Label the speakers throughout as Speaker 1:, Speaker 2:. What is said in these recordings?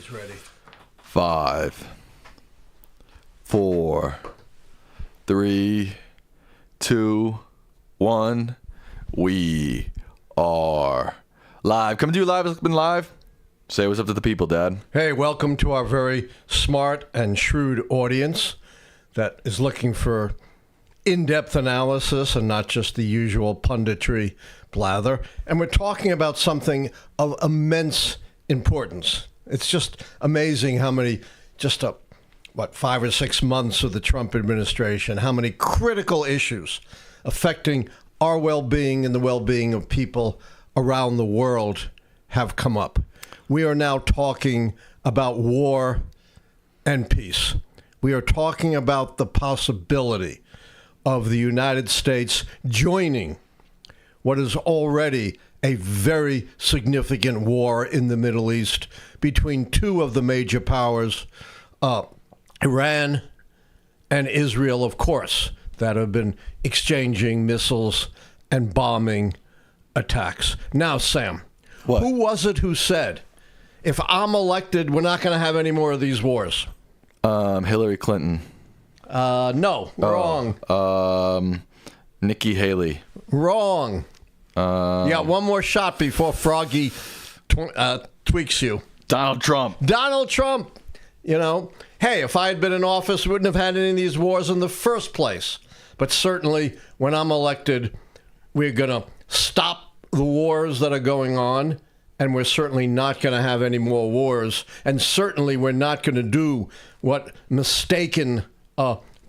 Speaker 1: He's ready.
Speaker 2: 5, 4, 3, 2, 1. We are live. Coming to you live. It's been live. Say what's up to the people, Dad.
Speaker 1: Hey, welcome to our very smart and shrewd audience that is looking for in-depth analysis and not just the usual punditry blather. And we're talking about something of immense importance. It's just amazing how many, 5 or 6 months of the Trump administration, how many critical issues affecting our well-being and the well-being of people around the world have come up. We are now talking about war and peace. We are talking about the possibility of the United States joining what is already a very significant war in the Middle East between two of the major powers, Iran and Israel, of course, that have been exchanging missiles and bombing attacks. Now, Sam,
Speaker 2: What?
Speaker 1: Who was it who said, if I'm elected, we're not going to have any more of these wars?
Speaker 2: Hillary Clinton.
Speaker 1: No, wrong.
Speaker 2: Nikki Haley.
Speaker 1: Wrong. You got one more shot before Froggy tweaks you.
Speaker 2: Donald Trump.
Speaker 1: Donald Trump. You know, hey, if I had been in office, we wouldn't have had any of these wars in the first place. But certainly, when I'm elected, we're going to stop the wars that are going on, and we're certainly not going to have any more wars. And certainly, we're not going to do what mistaken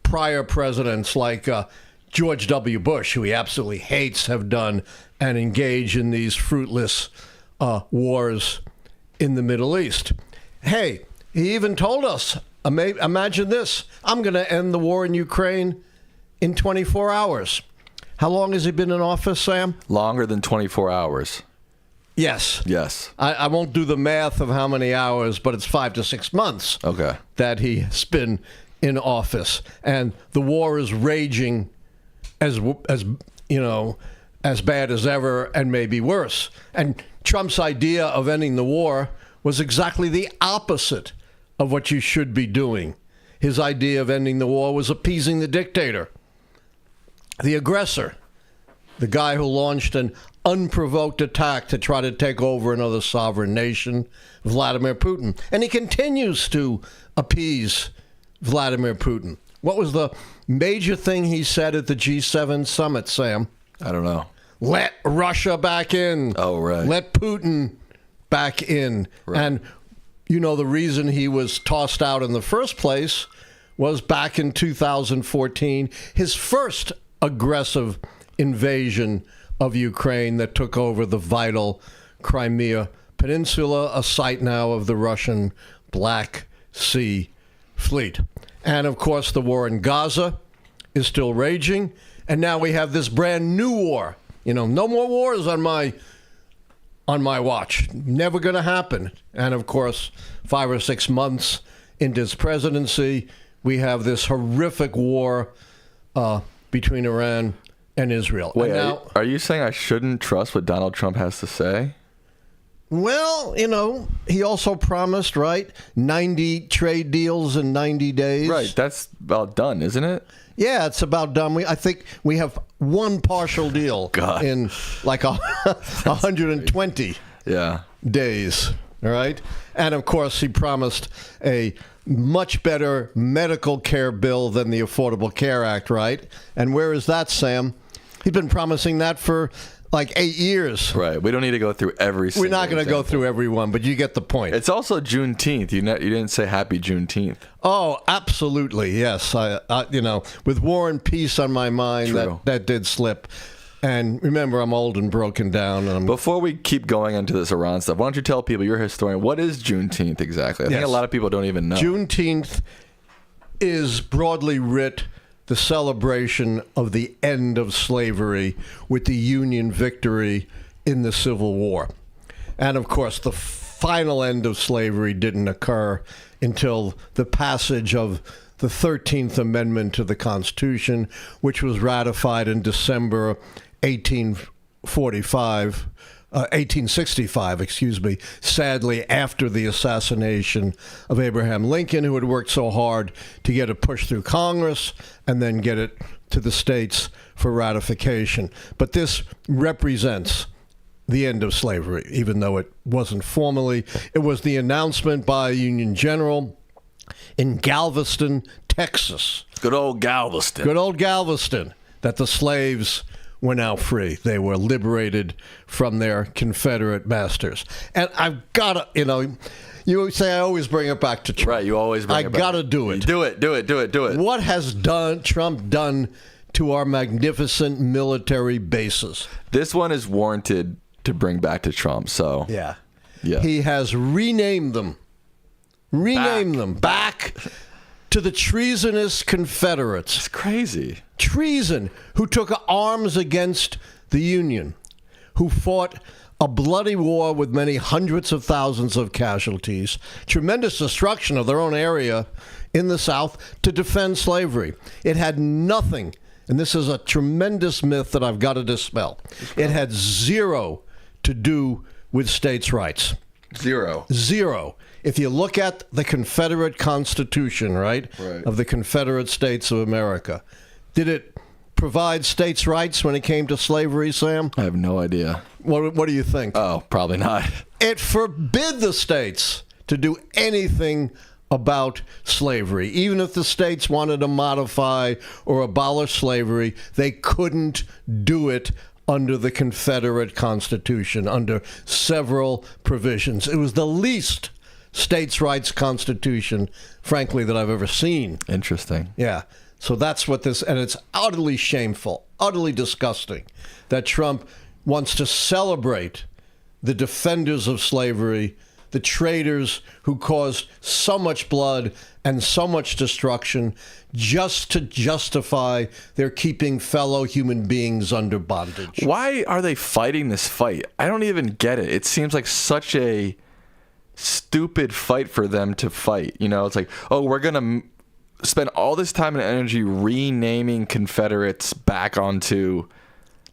Speaker 1: prior presidents like George W. Bush, who he absolutely hates, have done and engage in these fruitless wars in the Middle East. Hey, he even told us, imagine this, I'm going to end the war in Ukraine in 24 hours. How long has he been in office, Sam?
Speaker 2: Longer than 24 hours.
Speaker 1: Yes.
Speaker 2: Yes.
Speaker 1: I won't do the math of how many hours, but it's 5 to 6 months
Speaker 2: Okay.
Speaker 1: that he's been in office. And the war is raging as you know, as bad as ever and maybe worse. And Trump's idea of ending the war was exactly the opposite of what you should be doing. His idea of ending the war was appeasing the dictator, the aggressor, the guy who launched an unprovoked attack to try to take over another sovereign nation, Vladimir Putin. And he continues to appease Vladimir Putin. What was the major thing he said at the G7 summit, Sam?
Speaker 2: I don't know.
Speaker 1: Let Russia back in.
Speaker 2: Oh, right.
Speaker 1: Let Putin back in.
Speaker 2: Right.
Speaker 1: And, you know, the reason he was tossed out in the first place was back in 2014, his first aggressive invasion of Ukraine that took over the vital Crimea Peninsula, a site now of the Russian Black Sea Fleet. And, of course, the war in Gaza is still raging. And now we have this brand new war. You know, no more wars on my watch. Never going to happen. And, of course, 5 or 6 months into his presidency, we have this horrific war between Iran and Israel.
Speaker 2: Wait,
Speaker 1: and now,
Speaker 2: are you saying I shouldn't trust what Donald Trump has to say?
Speaker 1: well, you know, he also promised, right, 90 trade deals in 90 days.
Speaker 2: Right. That's about done, isn't it?
Speaker 1: Yeah, it's about done. I think we have one partial deal in like 120
Speaker 2: Yeah.
Speaker 1: days. All right. And of course, he promised a much better medical care bill than the Affordable Care Act. Right. And where is that, Sam? He's been promising that for like 8 years.
Speaker 2: Right. We don't need to go through every single
Speaker 1: We're not going to go through every one, but you get the point.
Speaker 2: It's also Juneteenth. You didn't say Happy Juneteenth.
Speaker 1: Oh, absolutely. Yes. I you know, with war and peace on my mind, that did slip. And remember, I'm old and broken down. And
Speaker 2: Before we keep going into this Iran stuff, why don't you tell people, you're a historian, what is Juneteenth exactly? I think a lot of people don't even know.
Speaker 1: Juneteenth is broadly writ the celebration of the end of slavery with the Union victory in the Civil War. And of course, the final end of slavery didn't occur until the passage of the 13th Amendment to the Constitution, which was ratified in December 1845 1865, excuse me, sadly after the assassination of Abraham Lincoln, who had worked so hard to get it pushed through Congress and then get it to the states for ratification. But this represents the end of slavery, even though it wasn't formally. It was the announcement by a Union general in Galveston, Texas.
Speaker 2: Good old Galveston.
Speaker 1: Good old Galveston, that the slaves were now free. They were liberated from their Confederate masters. And I've got to, you say I always bring it back to Trump.
Speaker 2: Right, you always bring it back.
Speaker 1: I got to do it.
Speaker 2: Do it.
Speaker 1: What has Trump done to our magnificent military bases?
Speaker 2: This one is warranted to bring back to Trump, so.
Speaker 1: Yeah.
Speaker 2: Yeah.
Speaker 1: He has renamed them back to the treasonous Confederates.
Speaker 2: It's crazy.
Speaker 1: Treason, who took arms against the Union, who fought a bloody war with many hundreds of thousands of casualties, tremendous destruction of their own area in the South to defend slavery. It had nothing, and this is a tremendous myth that I've got to dispel, it had zero to do with states' rights. Zero. If you look at the Confederate Constitution, right, of the Confederate States of America, did it provide states' rights when it came to slavery, Sam?
Speaker 2: I have no idea.
Speaker 1: What do you think?
Speaker 2: Oh, probably not.
Speaker 1: It forbid the states to do anything about slavery. Even if the states wanted to modify or abolish slavery, they couldn't do it under the Confederate Constitution, under several provisions. It was the least states' rights constitution, frankly, that I've ever seen.
Speaker 2: Interesting.
Speaker 1: Yeah. So that's what this, and it's utterly shameful, utterly disgusting that Trump wants to celebrate the defenders of slavery, the traitors who caused so much blood and so much destruction just to justify their keeping fellow human beings under bondage.
Speaker 2: Why are they fighting this fight? I don't even get it. It seems like such a stupid fight for them to fight. It's like, oh, we're going to spend all this time and energy renaming Confederates back onto...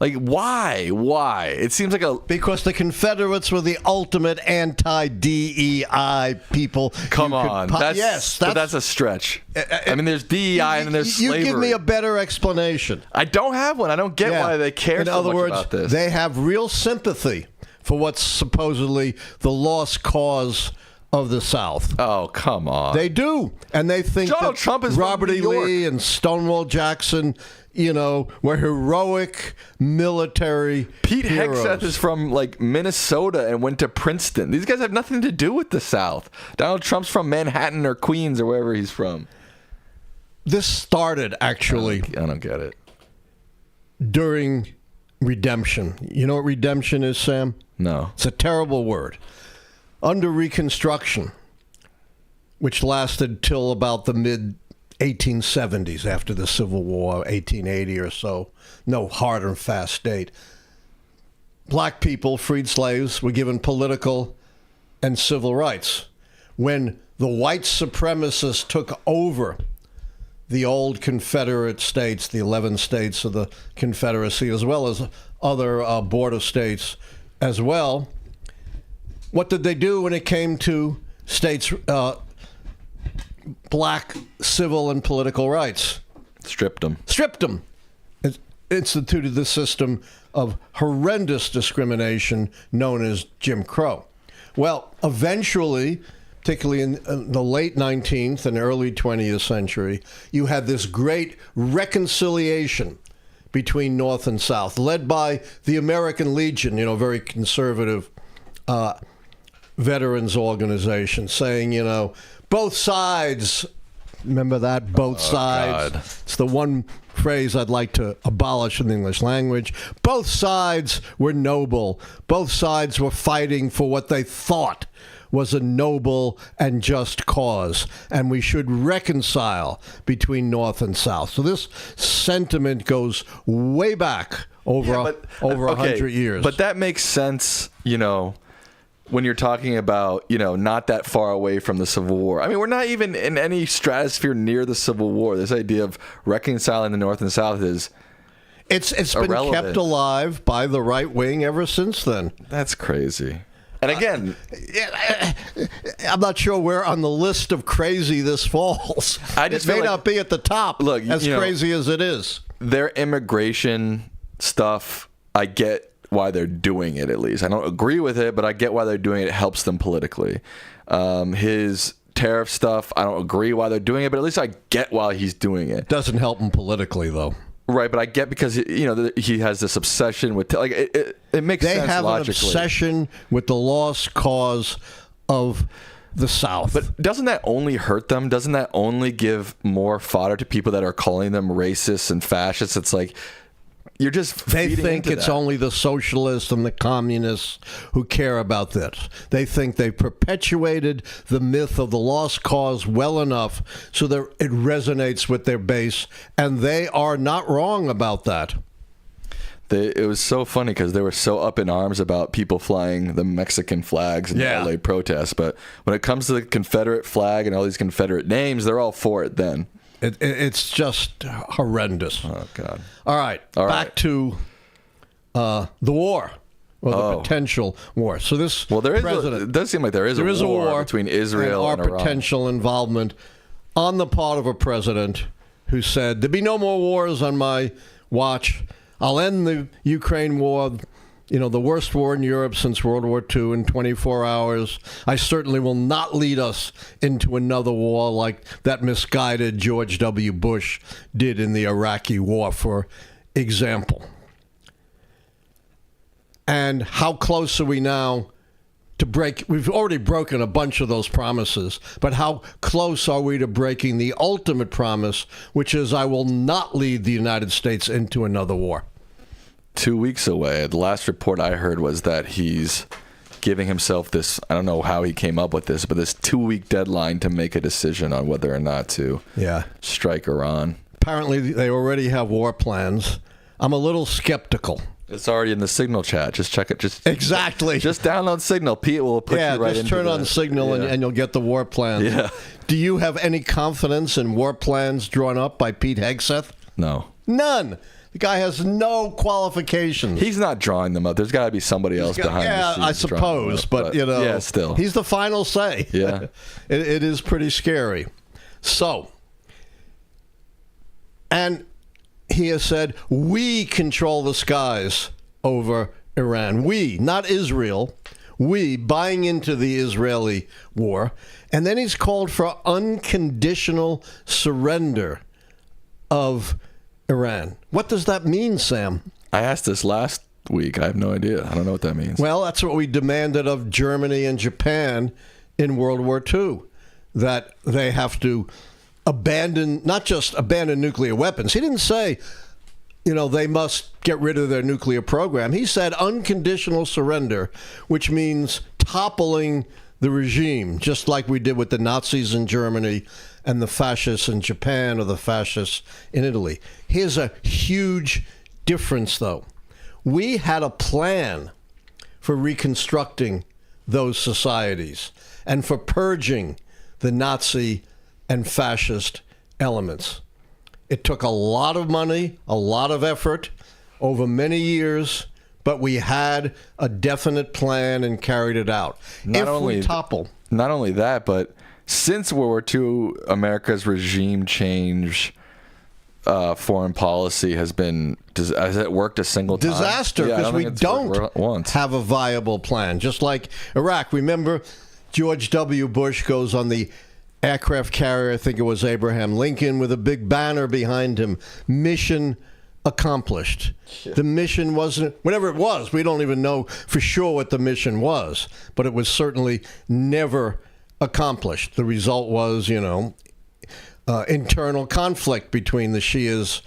Speaker 2: Like, why? It seems like
Speaker 1: because the Confederates were the ultimate anti-DEI people.
Speaker 2: Come on. That's a stretch. I mean, there's DEI and there's slavery.
Speaker 1: You give me a better explanation.
Speaker 2: I don't have one. I don't get why they care so much about this.
Speaker 1: In other words, they have real sympathy for what's supposedly the lost cause of the South.
Speaker 2: Oh, come on.
Speaker 1: They do. And they think that
Speaker 2: Trump is
Speaker 1: Robert E. Lee and Stonewall Jackson, were heroic military
Speaker 2: Pete
Speaker 1: heroes.
Speaker 2: Hegseth is from, Minnesota and went to Princeton. These guys have nothing to do with the South. Donald Trump's from Manhattan or Queens or wherever he's from.
Speaker 1: This started, actually...
Speaker 2: I don't get it.
Speaker 1: During redemption. You know what redemption is, Sam?
Speaker 2: No.
Speaker 1: It's a terrible word. Under Reconstruction, which lasted till about the mid-1870s, after the Civil War, 1880 or so, no hard and fast date, black people, freed slaves, were given political and civil rights. When the white supremacists took over the old Confederate states, the 11 states of the Confederacy, as well as other border states as well, what did they do when it came to states' black civil and political rights?
Speaker 2: Stripped them.
Speaker 1: It instituted the system of horrendous discrimination known as Jim Crow. Well, eventually, particularly in the late 19th and early 20th century, you had this great reconciliation between North and South, led by the American Legion, very conservative veterans organization, saying, both sides, remember that? Both sides.
Speaker 2: God.
Speaker 1: It's the one phrase I'd like to abolish in the English language. Both sides were noble. Both sides were fighting for what they thought was a noble and just cause, and we should reconcile between North and South. So this sentiment goes way back over 100 years.
Speaker 2: But that makes sense, when you're talking about, not that far away from the Civil War. I mean, we're not even in any stratosphere near the Civil War. This idea of reconciling the North and South is
Speaker 1: It's been
Speaker 2: irrelevant.
Speaker 1: kept alive by the right wing ever since then.
Speaker 2: That's crazy. And again,
Speaker 1: I'm not sure where on the list of crazy this falls. It may not be at the top.
Speaker 2: Look,
Speaker 1: as crazy as it is.
Speaker 2: Their immigration stuff, I get why they're doing it. At least I don't agree with it, but I get why they're doing it. It helps them politically. His tariff stuff, I don't agree why they're doing it, but at least I get why he's doing it.
Speaker 1: Doesn't help him politically, though.
Speaker 2: Right, but I get because he has this obsession with it makes sense logically. They have an
Speaker 1: obsession with the lost cause of the South.
Speaker 2: But doesn't that only hurt them? Doesn't that only give more fodder to people that are calling them racists and fascists? It's like you're just
Speaker 1: they think it's only the socialists and the communists who care about this. They think they perpetuated the myth of the lost cause well enough so that it resonates with their base, and they are not wrong about that.
Speaker 2: It was so funny because they were so up in arms about people flying the Mexican flags in the LA protests, but when it comes to the Confederate flag and all these Confederate names, they're all for it then.
Speaker 1: It's just horrendous.
Speaker 2: Oh, God.
Speaker 1: All right. Back to the war, or the potential war. So this
Speaker 2: it does seem like there is a war between Israel and Iran.
Speaker 1: Our potential involvement on the part of a president who said, there'll be no more wars on my watch. I'll end the Ukraine war, the worst war in Europe since World War II, in 24 hours. I certainly will not lead us into another war like that misguided George W. Bush did in the Iraqi war, for example. And how close are we now to break? We've already broken a bunch of those promises, but how close are we to breaking the ultimate promise, which is I will not lead the United States into another war?
Speaker 2: 2 weeks away. The last report I heard was that he's giving himself this, I don't know how he came up with this, but this 2-week deadline to make a decision on whether or not to strike Iran.
Speaker 1: Apparently they already have war plans. I'm a little skeptical.
Speaker 2: It's already in the Signal chat. Just check it.
Speaker 1: Exactly.
Speaker 2: Just download Signal. Pete will put you right into it.
Speaker 1: Just turn on Signal and you'll get the war plans.
Speaker 2: Yeah.
Speaker 1: Do you have any confidence in war plans drawn up by Pete Hegseth?
Speaker 2: No.
Speaker 1: None. The guy has no qualifications.
Speaker 2: He's not drawing them up. There's got to be somebody else behind the scenes.
Speaker 1: Yeah, I suppose, but
Speaker 2: yeah, still.
Speaker 1: He's the final say.
Speaker 2: Yeah.
Speaker 1: It is pretty scary. So, and he has said, we control the skies over Iran. We, not Israel. We, buying into the Israeli war. And then he's called for unconditional surrender of Iran. What does that mean, Sam?
Speaker 2: I asked this last week. I have no idea. I don't know what that means.
Speaker 1: Well, that's what we demanded of Germany and Japan in World War II, that they have to not just abandon nuclear weapons. He didn't say, they must get rid of their nuclear program. He said unconditional surrender, which means toppling the regime, just like we did with the Nazis in Germany and the fascists in Japan or the fascists in Italy. Here's a huge difference, though. We had a plan for reconstructing those societies and for purging the Nazi and fascist elements. It took a lot of money, a lot of effort over many years, but we had a definite plan and carried it out. Not only
Speaker 2: that, but since World War II, America's regime change foreign policy has it worked a single time?
Speaker 1: Disaster, because we don't have a viable plan. Just like Iraq. Remember, George W. Bush goes on the aircraft carrier, I think it was Abraham Lincoln, with a big banner behind him. Mission accomplished. Yeah. The mission wasn't, whatever it was, we don't even know for sure what the mission was, but it was certainly never accomplished. The result was, internal conflict between the Shiites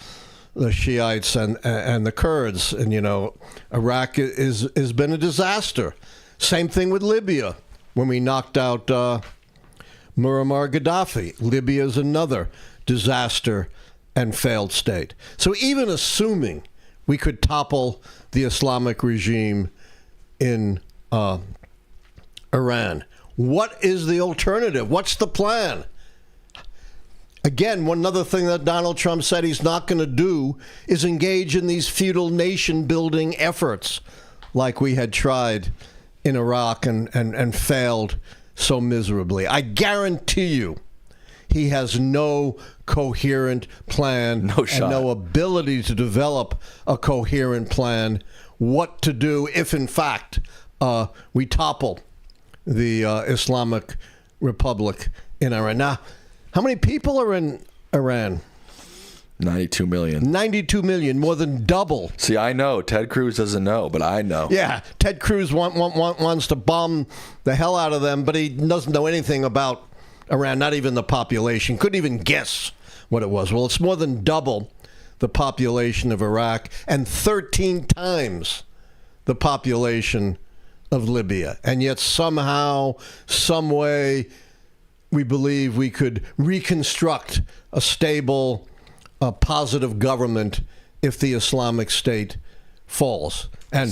Speaker 1: and the Kurds. And, Iraq has been a disaster. Same thing with Libya. When we knocked out Muammar Gaddafi, Libya is another disaster and failed state. So even assuming we could topple the Islamic regime in Iran, what is the alternative? What's the plan? Again, one other thing that Donald Trump said he's not going to do is engage in these futile nation-building efforts like we had tried in Iraq and failed so miserably. I guarantee you he has no coherent plan and no ability to develop a coherent plan what to do if, in fact, we topple the Islamic Republic in Iran. Now, how many people are in Iran?
Speaker 2: 92 million.
Speaker 1: 92 million, more than double.
Speaker 2: See, I know. Ted Cruz doesn't know, but I know.
Speaker 1: Yeah, Ted Cruz wants to bomb the hell out of them, but he doesn't know anything about Iran, not even the population. Couldn't even guess what it was. Well, it's more than double the population of Iraq and 13 times the population of Libya. And yet somehow, some way, we believe we could reconstruct a stable, positive government if the Islamic State falls. And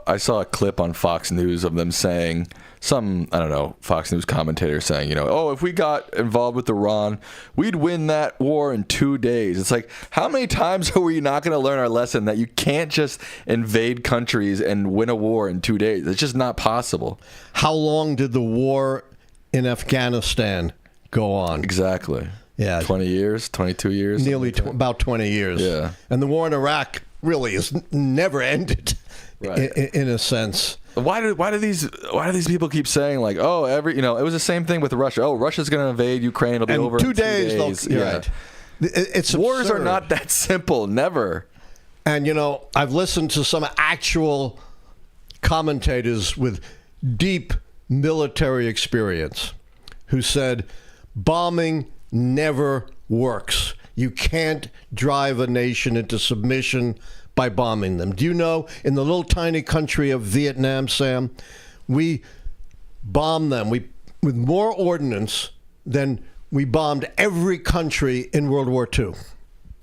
Speaker 2: I saw a clip on Fox News of them saying, Fox News commentator saying, if we got involved with Iran, we'd win that war in 2 days. It's like, how many times are we not going to learn our lesson that you can't just invade countries and win a war in 2 days? It's just not possible.
Speaker 1: How long did the war in Afghanistan go on?
Speaker 2: Exactly.
Speaker 1: Yeah.
Speaker 2: 20 years, 22 years?
Speaker 1: Nearly about 20 years.
Speaker 2: Yeah.
Speaker 1: And the war in Iraq really has never ended, right, in a sense.
Speaker 2: Why do these people keep saying, like, it was the same thing with Russia. Oh, Russia's going to invade Ukraine. It'll be over in 2 days.
Speaker 1: Yeah. Right. It's
Speaker 2: Wars
Speaker 1: absurd.
Speaker 2: are not that simple. Never.
Speaker 1: And, I've listened to some actual commentators with deep military experience who said bombing never works. You can't drive a nation into submission by bombing them. Do you know, in the little tiny country of Vietnam, Sam, we bombed them with more ordnance than we bombed every country in World War II.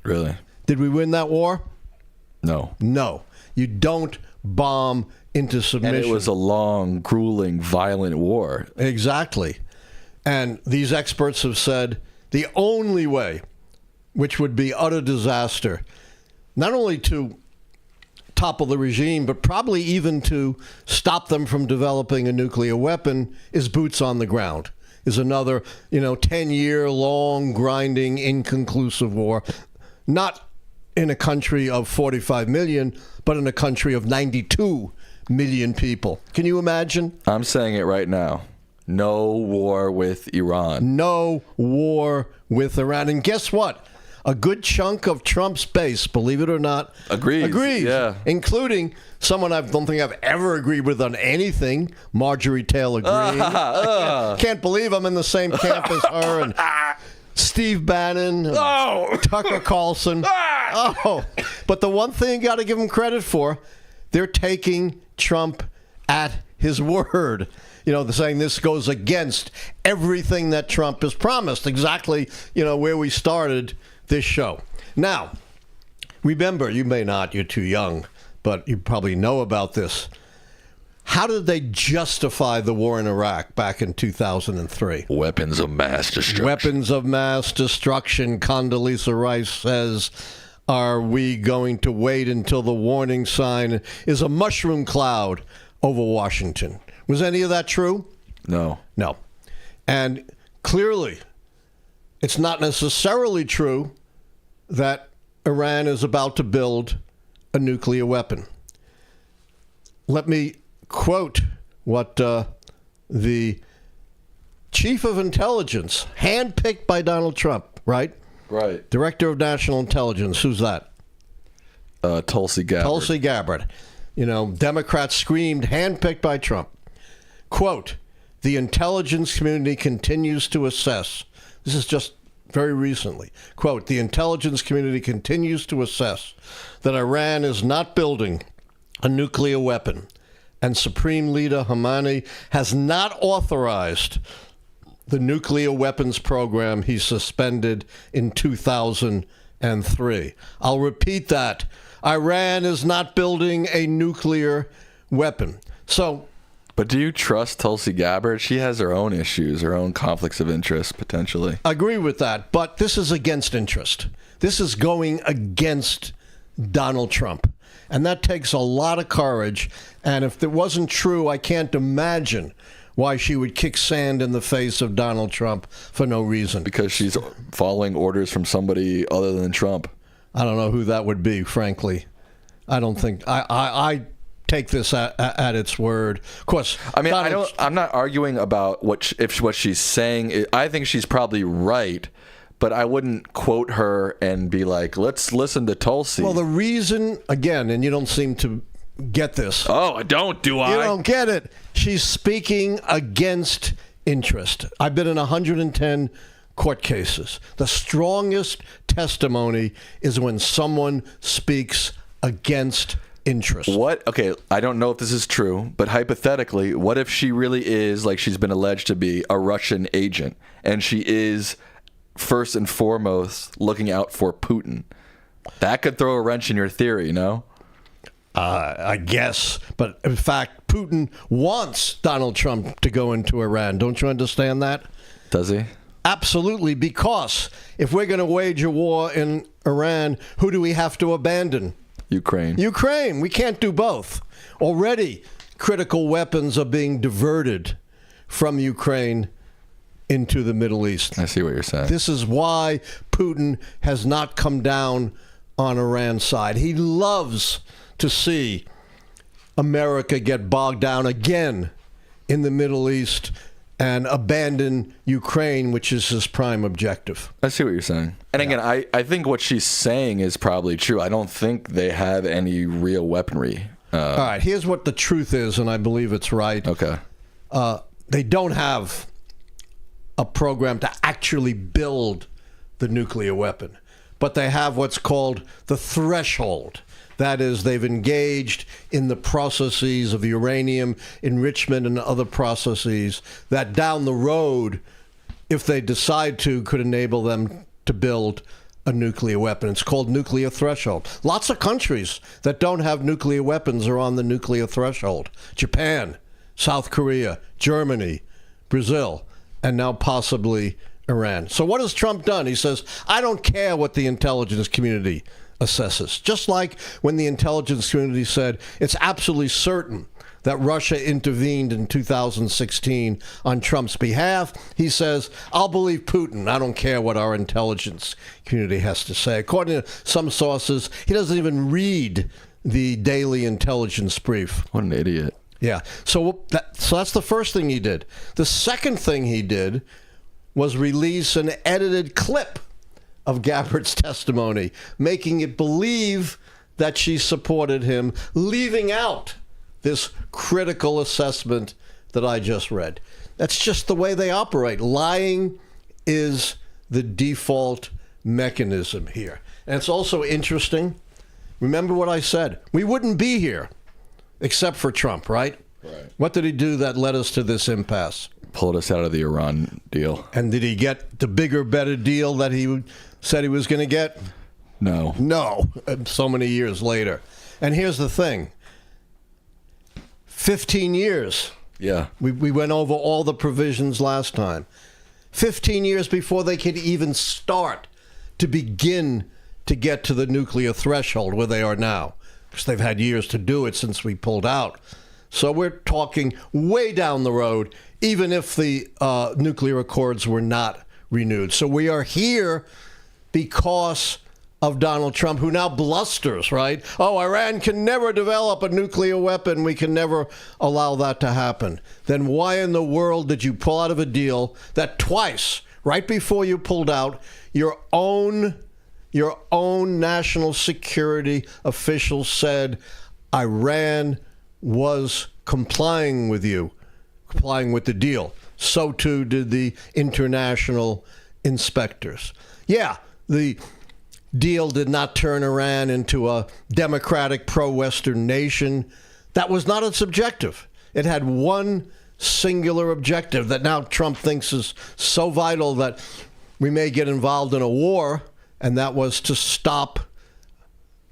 Speaker 2: Really?
Speaker 1: Did we win that war?
Speaker 2: No.
Speaker 1: No. You don't bomb into submission.
Speaker 2: And it was a long, grueling, violent war.
Speaker 1: Exactly. And these experts have said the only way, which would be utter disaster, not only to topple the regime, but probably even to stop them from developing a nuclear weapon, is boots on the ground, is another, 10-year long, grinding, inconclusive war. Not in a country of 45 million, but in a country of 92 million people. Can you imagine?
Speaker 2: I'm saying it right now. No war with Iran.
Speaker 1: No war with Iran. And guess what? A good chunk of Trump's base, believe it or not, agrees.
Speaker 2: Yeah.
Speaker 1: Including someone I don't think I've ever agreed with on anything, Marjorie Taylor Greene. Can't believe I'm in the same camp as her and Steve Bannon, and Tucker Carlson. But the one thing you got to give them credit for, they're taking Trump at his word. They're saying this goes against everything that Trump has promised. Exactly, where we started this show. Now, remember, you may not, you're too young, but you probably know about this. How did they justify the war in Iraq back in 2003?
Speaker 2: Weapons of mass destruction.
Speaker 1: Weapons of mass destruction. Condoleezza Rice says, are we going to wait until the warning sign is a mushroom cloud over Washington? Was any of that true?
Speaker 2: No.
Speaker 1: No. And clearly, it's not necessarily true that Iran is about to build a nuclear weapon. Let me quote what the chief of intelligence, handpicked by Donald Trump, right?
Speaker 2: Right.
Speaker 1: Director of National Intelligence. Who's that?
Speaker 2: Tulsi Gabbard.
Speaker 1: Tulsi Gabbard. Democrats screamed, handpicked by Trump. Quote, the intelligence community continues to assess. This is just very recently. Quote, the intelligence community continues to assess that Iran is not building a nuclear weapon, and Supreme Leader Khamenei has not authorized the nuclear weapons program he suspended in 2003. I'll repeat that. Iran is not building a nuclear weapon. So
Speaker 2: But do you trust Tulsi Gabbard? She has her own issues, her own conflicts of interest, potentially.
Speaker 1: I agree with that, but this is against interest. This is going against Donald Trump. And that takes a lot of courage. And if it wasn't true, I can't imagine why she would kick sand in the face of Donald Trump for no reason.
Speaker 2: Because she's following orders from somebody other than Trump.
Speaker 1: I don't know who that would be, frankly. I don't think... I take this at its word. Of course,
Speaker 2: I mean, I'm not arguing about what she's saying. I think she's probably right, but I wouldn't quote her and be like, let's listen to Tulsi.
Speaker 1: Well, the reason, again, and you don't seem to get this.
Speaker 2: Oh, I don't, do I?
Speaker 1: You don't get it. She's speaking against interest. I've been in 110 court cases. The strongest testimony is when someone speaks against interest.
Speaker 2: What? Okay, I don't know if this is true, but hypothetically, what if she really is, like she's been alleged to be, a Russian agent, and she is first and foremost looking out for Putin? That could throw a wrench in your theory, no?
Speaker 1: I guess. But in fact, Putin wants Donald Trump to go into Iran. Don't you understand that?
Speaker 2: Does he?
Speaker 1: Absolutely, because if we're going to wage a war in Iran, who do we have to abandon? Ukraine. We can't do both. Already, critical weapons are being diverted from Ukraine into the Middle East.
Speaker 2: I see what you're saying.
Speaker 1: This is why Putin has not come down on Iran's side. He loves to see America get bogged down again in the Middle East and abandon Ukraine, which is his prime objective.
Speaker 2: I see what you're saying. And again, I think what she's saying is probably true. I don't think they have any real weaponry.
Speaker 1: All right, here's what the truth is, and I believe it's right.
Speaker 2: Okay.
Speaker 1: They don't have a program to actually build the nuclear weapon, but they have what's called the threshold. That is, they've engaged in the processes of uranium enrichment and other processes that down the road, if they decide to, could enable them to build a nuclear weapon. It's called nuclear threshold. Lots of countries that don't have nuclear weapons are on the nuclear threshold. Japan, South Korea, Germany, Brazil, and now possibly Iran. So what has Trump done? He says, I don't care what the intelligence community assesses. Just like when the intelligence community said it's absolutely certain that Russia intervened in 2016 on Trump's behalf, he says, I'll believe Putin. I don't care what our intelligence community has to say. According to some sources, he doesn't even read the daily intelligence brief.
Speaker 2: What an idiot.
Speaker 1: Yeah. So that's the first thing he did. The second thing he did was release an edited clip of Gabbard's testimony, making it believe that she supported him, leaving out this critical assessment that I just read. That's just the way they operate. Lying is the default mechanism here. And it's also interesting. Remember what I said. We wouldn't be here except for Trump, right?
Speaker 2: Right.
Speaker 1: What did he do that led us to this impasse?
Speaker 2: Pulled us out of the Iran deal.
Speaker 1: And did he get the bigger, better deal that he said he was going to get?
Speaker 2: No.
Speaker 1: No. So many years later. And here's the thing. 15 years.
Speaker 2: Yeah.
Speaker 1: We went over all the provisions last time. 15 years before they could even start to begin to get to the nuclear threshold where they are now. Because they've had years to do it since we pulled out. So we're talking way down the road, even if the nuclear accords were not renewed. So we are here because of Donald Trump, who now blusters, right? Oh, Iran can never develop a nuclear weapon. We can never allow that to happen. Then why in the world did you pull out of a deal that twice, right before you pulled out, your own national security officials said Iran was complying with the deal? So too did the international inspectors. Yeah, the deal did not turn Iran into a democratic pro-Western nation. That was not its objective. It had one singular objective that now Trump thinks is so vital that we may get involved in a war, and that was to stop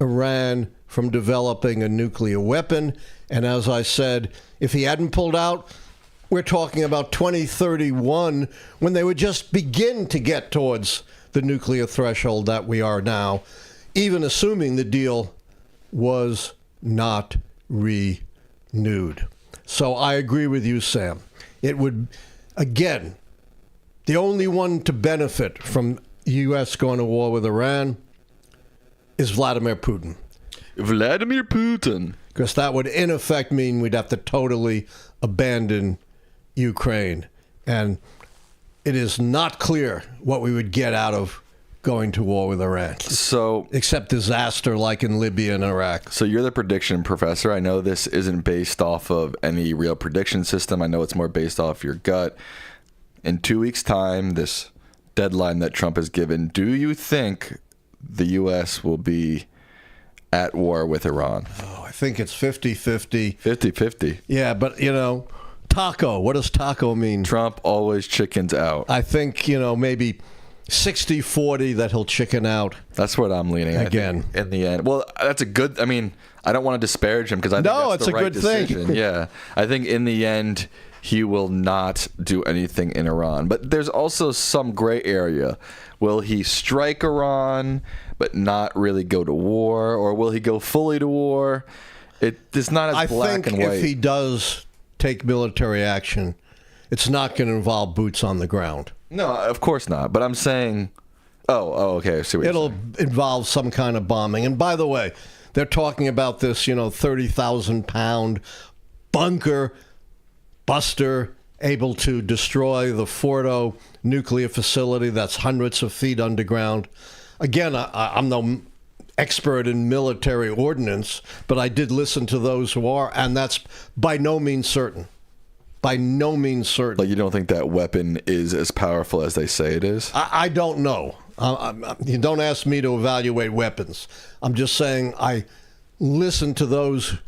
Speaker 1: Iran from developing a nuclear weapon And as I said, if he hadn't pulled out, we're talking about 2031 when they would just begin to get towards the nuclear threshold that we are now, even assuming the deal was not renewed. So I agree with you, Sam. It would, again, the only one to benefit from U.S. going to war with Iran is Vladimir Putin.
Speaker 2: Vladimir Putin.
Speaker 1: Because that would, in effect, mean we'd have to totally abandon Ukraine. And it is not clear what we would get out of going to war with Iran.
Speaker 2: So,
Speaker 1: except disaster like in Libya and Iraq.
Speaker 2: So you're the prediction professor. I know this isn't based off of any real prediction system. I know it's more based off your gut. In 2 weeks' time, this deadline that Trump has given, do you think the U.S. will be at war with Iran?
Speaker 1: Oh, I think it's 50-50.
Speaker 2: 50-50.
Speaker 1: Yeah, but, taco. What does taco mean?
Speaker 2: Trump always chickens out.
Speaker 1: I think, maybe 60-40 that he'll chicken out.
Speaker 2: That's what I'm leaning
Speaker 1: again
Speaker 2: in the end. Well, that's a good. I mean, I don't want to disparage him because I think that's the right decision. Yeah, I think in the end he will not do anything in Iran. But there's also some gray area. Will he strike Iran but not really go to war, or will he go fully to war? It's not as black and white.
Speaker 1: I think if he does take military action, it's not going to involve boots on the ground.
Speaker 2: No, of course not. But I'm saying, okay. I see what
Speaker 1: it'll involve some kind of bombing. And by the way, they're talking about this, 30,000-pound bunker buster able to destroy the Fordo nuclear facility that's hundreds of feet underground. Again, I'm no expert in military ordnance, but I did listen to those who are, and that's by no means certain. By no means certain.
Speaker 2: Like, you don't think that weapon is as powerful as they say it is?
Speaker 1: I don't know. You don't ask me to evaluate weapons. I'm just saying I listen to those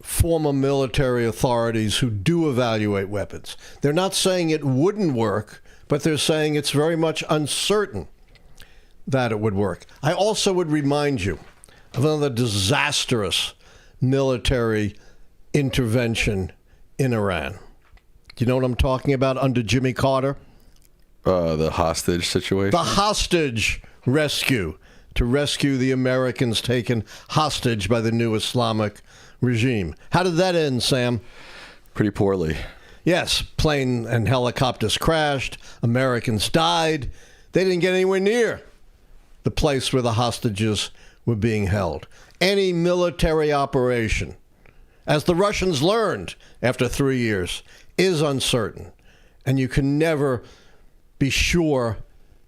Speaker 1: former military authorities who do evaluate weapons. They're not saying it wouldn't work, but they're saying it's very much uncertain that it would work. I also would remind you of another disastrous military intervention in Iran. Do you know what I'm talking about under Jimmy Carter?
Speaker 2: The hostage situation?
Speaker 1: The hostage rescue, to rescue the Americans taken hostage by the new Islamic regime. How did that end, Sam?
Speaker 2: Pretty poorly.
Speaker 1: Yes, plane and helicopters crashed. Americans died. They didn't get anywhere near the place where the hostages were being held. Any military operation, as the Russians learned after 3 years, is uncertain. And you can never be sure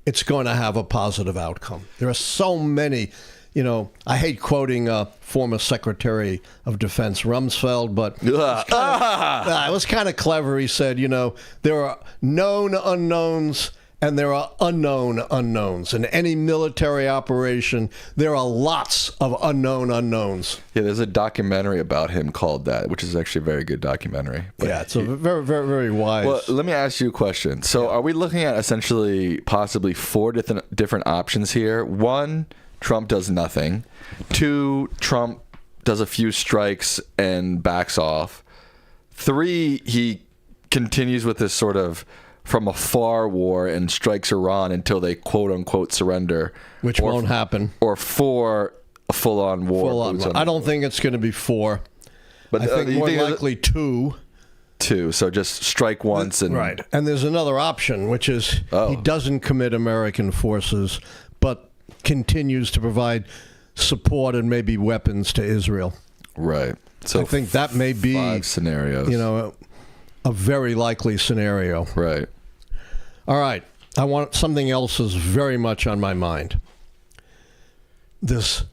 Speaker 1: it's going to have a positive outcome. There are so many, I hate quoting former Secretary of Defense Rumsfeld, but it was kind of clever. He said, there are known unknowns and there are unknown unknowns. In any military operation, there are lots of unknown unknowns.
Speaker 2: Yeah, there's a documentary about him called that, which is actually a very good documentary.
Speaker 1: But yeah, it's a very, very, very wise.
Speaker 2: Well, let me ask you a question. So are we looking at essentially possibly 4 different options here? 1, Trump does nothing. 2, Trump does a few strikes and backs off. 3, he continues with this sort of from afar war and strikes Iran until they quote unquote surrender,
Speaker 1: which won't happen.
Speaker 2: Or 4, a full on war.
Speaker 1: I don't think it's going to be 4, but I think more likely 2.
Speaker 2: 2, so just strike once and
Speaker 1: right. And there's another option, which is he doesn't commit American forces, but continues to provide support and maybe weapons to Israel.
Speaker 2: Right. So
Speaker 1: I think that may be
Speaker 2: 5 scenarios.
Speaker 1: A very likely scenario.
Speaker 2: Right.
Speaker 1: All right. I want something else is very much on my mind. This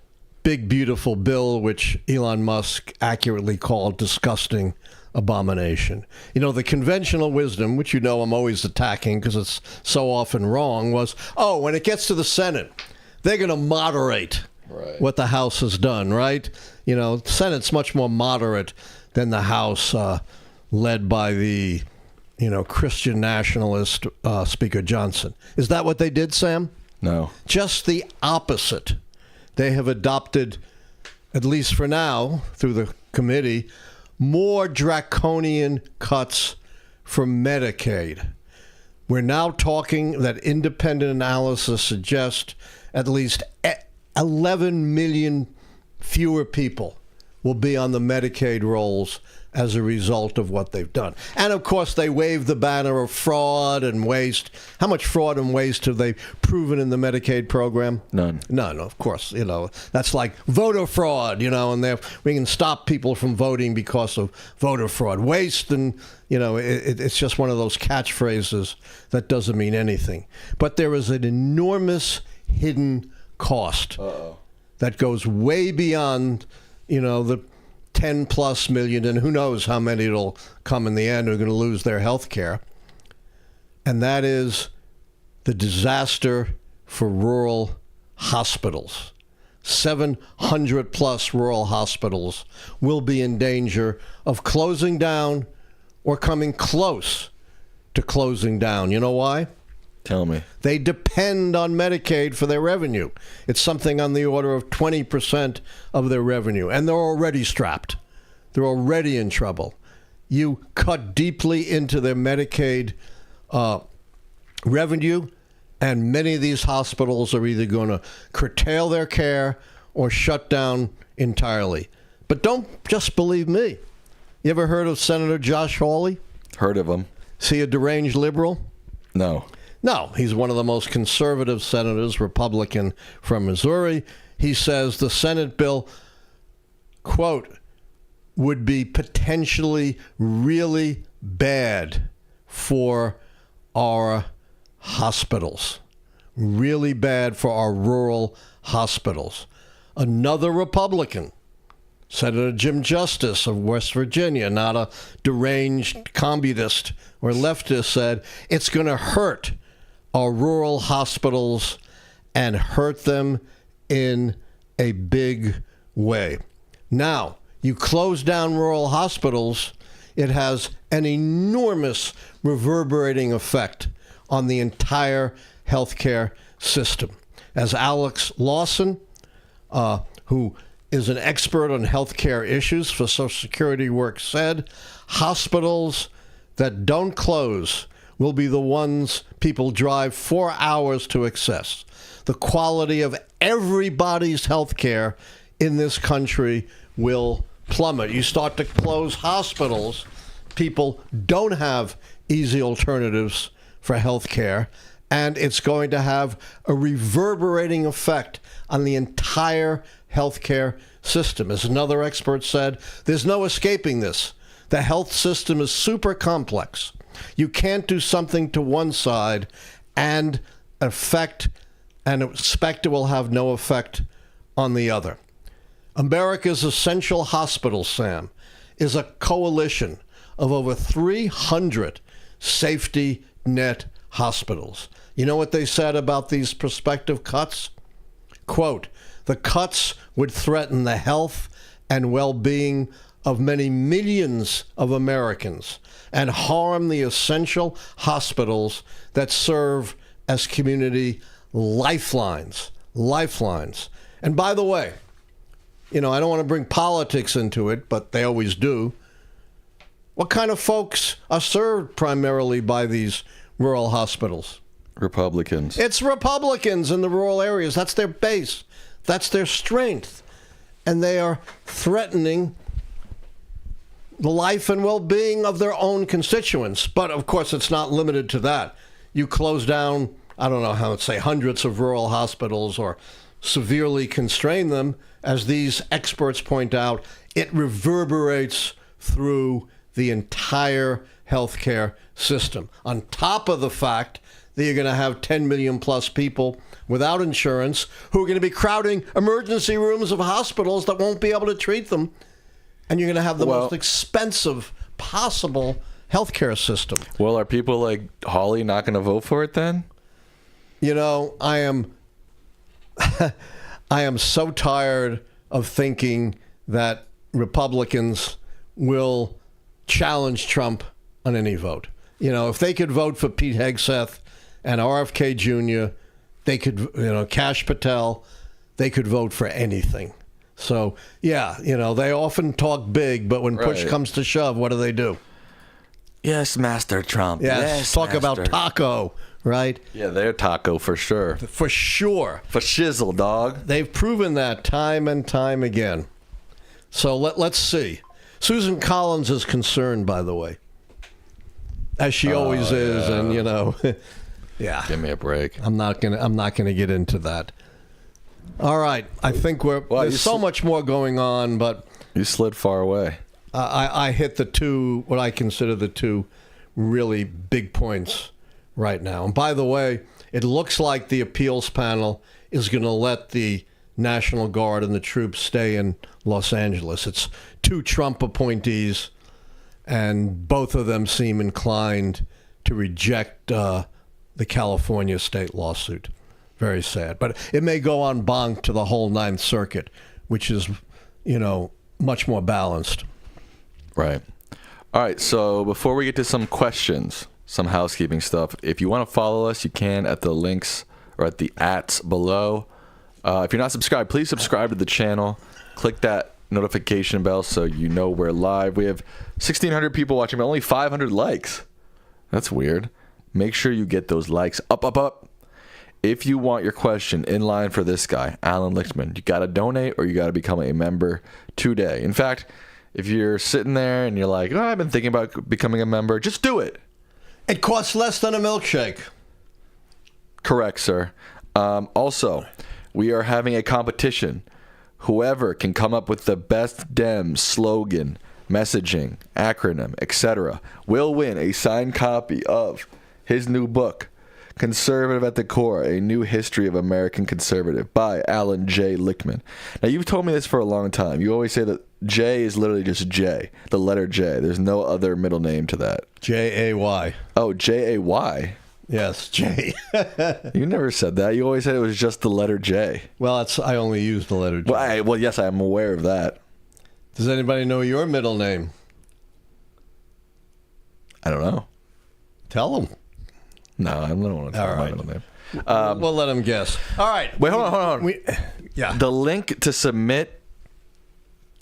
Speaker 1: big, beautiful bill, which Elon Musk accurately called disgusting abomination. The conventional wisdom, which I'm always attacking because it's so often wrong, was, when it gets to the Senate, they're going to moderate what the House has done, right? The Senate's much more moderate than the House, led by the, Christian nationalist Speaker Johnson. Is that what they did, Sam?
Speaker 2: No.
Speaker 1: Just the opposite. They have adopted, at least for now, through the committee more draconian cuts for Medicaid. We're now talking that independent analysis suggests at least 11 million fewer people will be on the Medicaid rolls as a result of what they've done. And of course, they wave the banner of fraud and waste. How much fraud and waste have they proven in the Medicaid program?
Speaker 2: None.
Speaker 1: None, of course. That's like voter fraud, and we can stop people from voting because of voter fraud. Waste, and, it's just one of those catchphrases that doesn't mean anything. But there is an enormous hidden cost that goes way beyond, the 10 plus million, and who knows how many it'll come in the end who are going to lose their health care. And that is the disaster for rural hospitals. 700 plus rural hospitals will be in danger of closing down or coming close to closing down. You know why?
Speaker 2: Tell me.
Speaker 1: They depend on Medicaid for their revenue. It's something on the order of 20% of their revenue, and they're already strapped. They're already in trouble. You cut deeply into their Medicaid revenue, and many of these hospitals are either going to curtail their care or shut down entirely. But don't just believe me. You ever heard of Senator Josh Hawley?
Speaker 2: Heard of him.
Speaker 1: Is he a deranged liberal?
Speaker 2: No.
Speaker 1: No, he's one of the most conservative senators, Republican from Missouri. He says the Senate bill, quote, would be potentially really bad for our hospitals. Really bad for our rural hospitals. Another Republican, Senator Jim Justice of West Virginia, not a deranged communist or leftist, said it's going to hurt our rural hospitals and hurt them in a big way. Now, you close down rural hospitals, it has an enormous reverberating effect on the entire healthcare system. As Alex Lawson, who is an expert on healthcare issues for Social Security work, said, hospitals that don't close will be the ones people drive 4 hours to access. The quality of everybody's health care in this country will plummet. You start to close hospitals, people don't have easy alternatives for health care, and it's going to have a reverberating effect on the entire healthcare system. As another expert said, there's no escaping this. The health system is super complex. You can't do something to one side and expect it will have no effect on the other. America's Essential Hospital, Sam, is a coalition of over 300 safety net hospitals. You know what they said about these prospective cuts? Quote, the cuts would threaten the health and well-being of many millions of Americans and harm the essential hospitals that serve as community lifelines. And by the way, I don't want to bring politics into it, but they always do. What kind of folks are served primarily by these rural hospitals?
Speaker 2: Republicans.
Speaker 1: It's Republicans in the rural areas. That's their base. That's their strength. And they are threatening the life and well-being of their own constituents. But, of course, it's not limited to that. You close down, I don't know how to say, hundreds of rural hospitals or severely constrain them. As these experts point out, it reverberates through the entire healthcare system. On top of the fact that you're going to have 10 million plus people without insurance who are going to be crowding emergency rooms of hospitals that won't be able to treat them. And you're going to have the most expensive possible healthcare system.
Speaker 2: Well, are people like Hawley not going to vote for it then?
Speaker 1: I am so tired of thinking that Republicans will challenge Trump on any vote. If they could vote for Pete Hegseth and RFK Jr., they could, Kash Patel, they could vote for anything. So, yeah, they often talk big, but when push
Speaker 2: Right.
Speaker 1: comes to shove, what do?
Speaker 2: Yes, Master Trump.
Speaker 1: Yes, talk about
Speaker 2: Master.
Speaker 1: taco, right?
Speaker 2: Yeah, they're taco for sure.
Speaker 1: For sure.
Speaker 2: For shizzle, dog.
Speaker 1: They've proven that time and time again. So let's see. Susan Collins is concerned, by the way, as she always is, and yeah.
Speaker 2: Give me a break.
Speaker 1: I'm not gonna get into that. All right, I think there's so much more going on, but
Speaker 2: You slid far away.
Speaker 1: I hit what I consider the two really big points right now. And by the way, it looks like the appeals panel is going to let the National Guard and the troops stay in Los Angeles. It's two Trump appointees, and both of them seem inclined to reject the California state lawsuit. Very sad. But it may go en banc to the whole Ninth Circuit, which is, much more balanced.
Speaker 2: Right. All right. So before we get to some questions, some housekeeping stuff, if you want to follow us, you can at the links or at the @ below. If you're not subscribed, please subscribe to the channel. Click that notification bell so you know we're live. We have 1,600 people watching, but only 500 likes. That's weird. Make sure you get those likes up. If you want your question in line for this guy, Allan Lichtman, you got to donate or you got to become a member today. In fact, if you're sitting there and you're like, I've been thinking about becoming a member, just do it.
Speaker 1: It costs less than a milkshake.
Speaker 2: Correct, sir. Also, we are having a competition. Whoever can come up with the best Dem slogan, messaging, acronym, etc., will win a signed copy of his new book, Conservative at the Core, A New History of American Conservative by Allan J. Lichtman. Now, you've told me this for a long time. You always say that J is literally just J, the letter J. There's no other middle name to that.
Speaker 1: J-A-Y.
Speaker 2: Oh, J-A-Y.
Speaker 1: Yes, J.
Speaker 2: You never said that. You always said it was just the letter J.
Speaker 1: Well, I only use the letter J.
Speaker 2: Well, yes, I am aware of that.
Speaker 1: Does anybody know your middle name?
Speaker 2: I don't know.
Speaker 1: Tell them.
Speaker 2: No, I don't want to tell
Speaker 1: All
Speaker 2: my
Speaker 1: right.
Speaker 2: middle name.
Speaker 1: We'll let them guess. All right.
Speaker 2: Wait, hold on.
Speaker 1: Yeah.
Speaker 2: The link to submit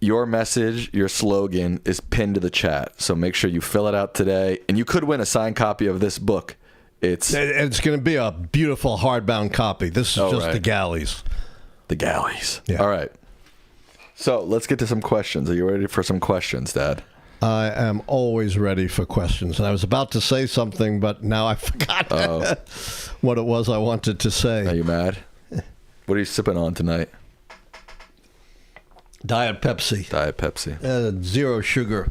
Speaker 2: your message, your slogan, is pinned to the chat. So make sure you fill it out today. And you could win a signed copy of this book. It's
Speaker 1: going to be a beautiful hardbound copy. This is just
Speaker 2: right.
Speaker 1: the galleys.
Speaker 2: The galleys.
Speaker 1: Yeah.
Speaker 2: All right. So let's get to some questions. Are you ready for some questions, Dad?
Speaker 1: I am always ready for questions. And I was about to say something, but now I forgot what it was I wanted to say.
Speaker 2: Are you mad? What are you sipping on tonight?
Speaker 1: Diet Pepsi.
Speaker 2: Diet Pepsi.
Speaker 1: 0 sugar.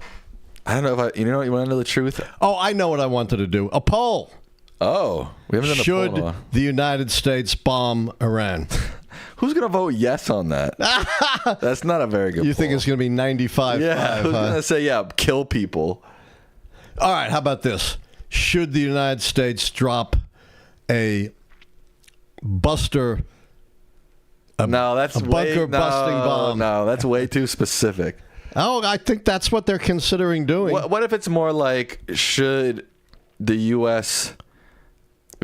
Speaker 2: I don't know if you want to know the truth?
Speaker 1: Oh, I know what I wanted to do. A poll.
Speaker 2: Oh, we haven't done a poll in a
Speaker 1: Should
Speaker 2: while.
Speaker 1: the United States bomb Iran?
Speaker 2: Who's going to vote yes on that? That's not a very good
Speaker 1: You think
Speaker 2: poll.
Speaker 1: it's going to be 95?
Speaker 2: Yeah, who's going to say, kill people?
Speaker 1: All right, how about this? Should the United States drop a buster,
Speaker 2: No, that's
Speaker 1: a bunker-busting bomb?
Speaker 2: No, that's way too specific.
Speaker 1: Oh, I think that's what they're considering doing.
Speaker 2: What if it's more like, should the U.S.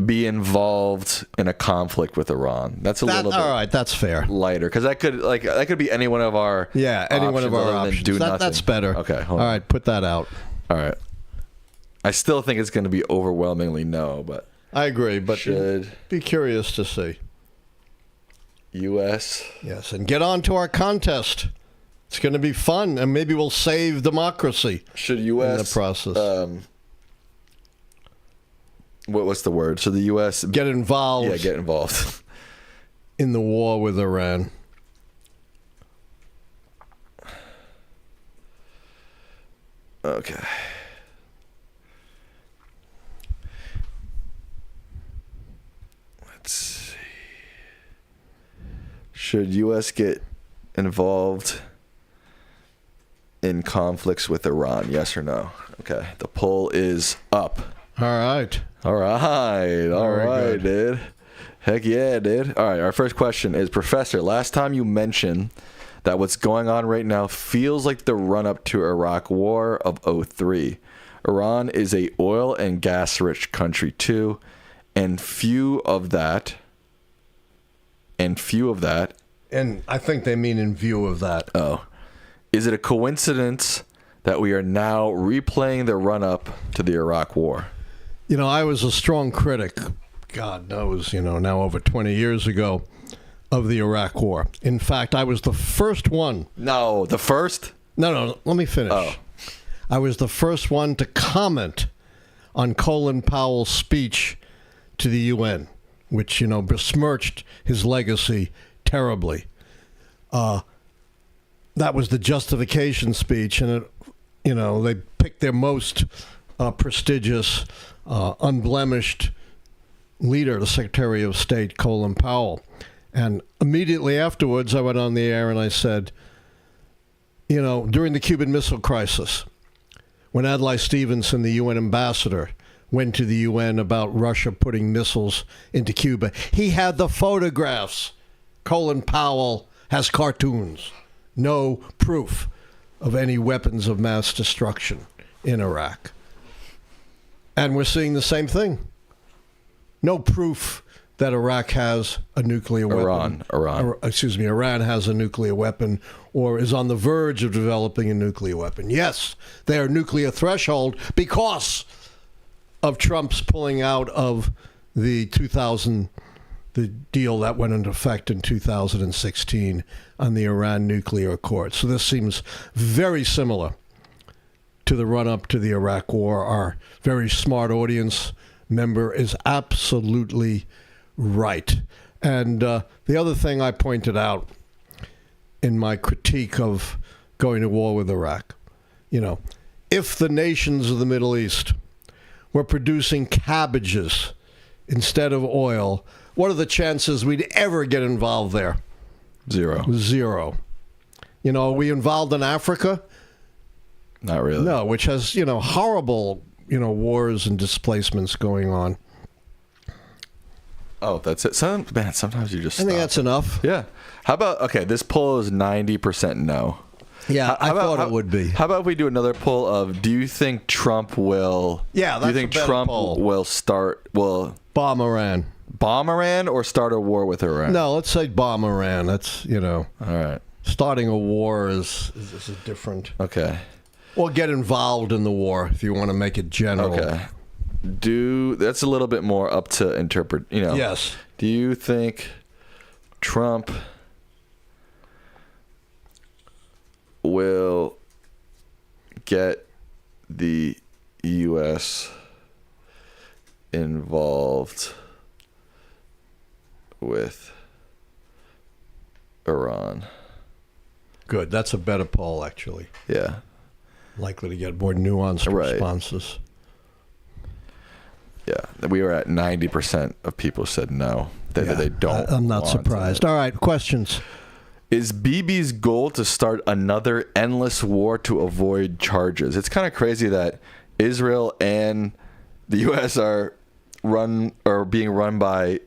Speaker 2: be involved in a conflict with Iran? That's a little bit
Speaker 1: all right, that's fair.
Speaker 2: lighter, because that could be any one of our
Speaker 1: Any one of our
Speaker 2: other than
Speaker 1: options.
Speaker 2: do nothing.
Speaker 1: That's better.
Speaker 2: Okay,
Speaker 1: All
Speaker 2: hold on.
Speaker 1: right, put that out.
Speaker 2: All right. I still think it's going to be overwhelmingly no, but
Speaker 1: I agree, but
Speaker 2: should
Speaker 1: be curious to see.
Speaker 2: U.S.
Speaker 1: Yes, and get on to our contest. It's going to be fun, and maybe we'll save democracy
Speaker 2: should U.S.
Speaker 1: in the process.
Speaker 2: What's the word? Should the U.S.
Speaker 1: Get involved
Speaker 2: get involved
Speaker 1: in the war with Iran.
Speaker 2: Okay. Let's see. Should U.S. get involved in conflicts with Iran? Yes or no? Okay. The poll is up.
Speaker 1: All right.
Speaker 2: All right. All
Speaker 1: Very
Speaker 2: right,
Speaker 1: good.
Speaker 2: dude. Heck yeah, dude. All right. Our first question is, Professor, last time you mentioned that what's going on right now feels like the run-up to Iraq War of '03. Iran is a oil and gas-rich country too, and few of that
Speaker 1: And I think they mean in view of that.
Speaker 2: Oh. Is it a coincidence that we are now replaying the run-up to the Iraq War?
Speaker 1: You know, I was a strong critic, God knows, now over 20 years ago, of the Iraq War. In fact, I was the first one.
Speaker 2: No, the first?
Speaker 1: No, let me finish.
Speaker 2: Oh.
Speaker 1: I was the first one to comment on Colin Powell's speech to the UN, which, besmirched his legacy terribly. That was the justification speech, and they picked their most prestigious, unblemished leader, the Secretary of State, Colin Powell. And immediately afterwards, I went on the air and I said, during the Cuban Missile Crisis, when Adlai Stevenson, the UN ambassador, went to the UN about Russia putting missiles into Cuba, he had the photographs. Colin Powell has cartoons. No proof of any weapons of mass destruction in Iraq. And we're seeing the same thing. No proof that Iraq has a nuclear weapon. Iran has a nuclear weapon or is on the verge of developing a nuclear weapon. Yes, they are nuclear threshold because of Trump's pulling out of the deal that went into effect in 2016 on the Iran nuclear accord. So this seems very similar to the run-up to the Iraq War. Our very smart audience member is absolutely right. And the other thing I pointed out in my critique of going to war with Iraq, if the nations of the Middle East were producing cabbages instead of oil, what are the chances we'd ever get involved there? Zero. Are we involved in Africa?
Speaker 2: Not really.
Speaker 1: No, which has, horrible, wars and displacements going on.
Speaker 2: Oh, that's it. Sometimes you just
Speaker 1: I think that's enough.
Speaker 2: Yeah. How about, this poll is 90% no.
Speaker 1: Yeah, I thought it would be.
Speaker 2: How about if we do another poll of, do you think Trump will...
Speaker 1: Yeah, that's
Speaker 2: do you think
Speaker 1: a better
Speaker 2: Trump
Speaker 1: poll.
Speaker 2: will
Speaker 1: Bomb Iran.
Speaker 2: Bomb Iran or start a war with Iran?
Speaker 1: No, let's say bomb Iran. That's,
Speaker 2: All right.
Speaker 1: Starting a war is a different...
Speaker 2: Okay.
Speaker 1: Or get involved in the war if you want to make it general.
Speaker 2: Okay. That's a little bit more up to interpret,
Speaker 1: Yes.
Speaker 2: Do you think Trump will get the U.S. involved with Iran?
Speaker 1: Good. That's a better poll, actually.
Speaker 2: Yeah.
Speaker 1: Likely to get more nuanced responses.
Speaker 2: Yeah. We were at 90% of people said no. They don't.
Speaker 1: I'm not surprised. All right. Questions.
Speaker 2: Is Bibi's goal to start another endless war to avoid charges? It's kind of crazy that Israel and the U.S. are being run by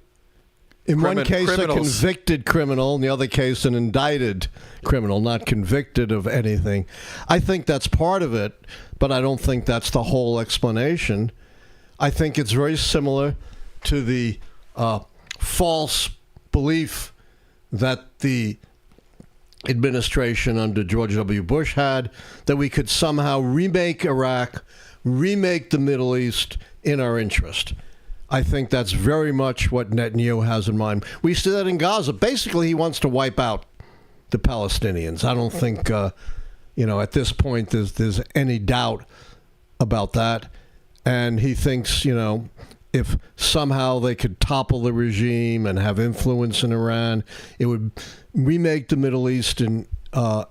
Speaker 1: in one case
Speaker 2: criminals.
Speaker 1: A convicted criminal, in the other case an indicted criminal, not convicted of anything. I think that's part of it, but I don't think that's the whole explanation. I think it's very similar to the false belief that the administration under George W. Bush had, that we could somehow remake Iraq, remake the Middle East in our interest. I think that's very much what Netanyahu has in mind. We see that in Gaza. Basically, he wants to wipe out the Palestinians. I don't think, at this point, there's any doubt about that. And he thinks, if somehow they could topple the regime and have influence in Iran, it would remake the Middle East in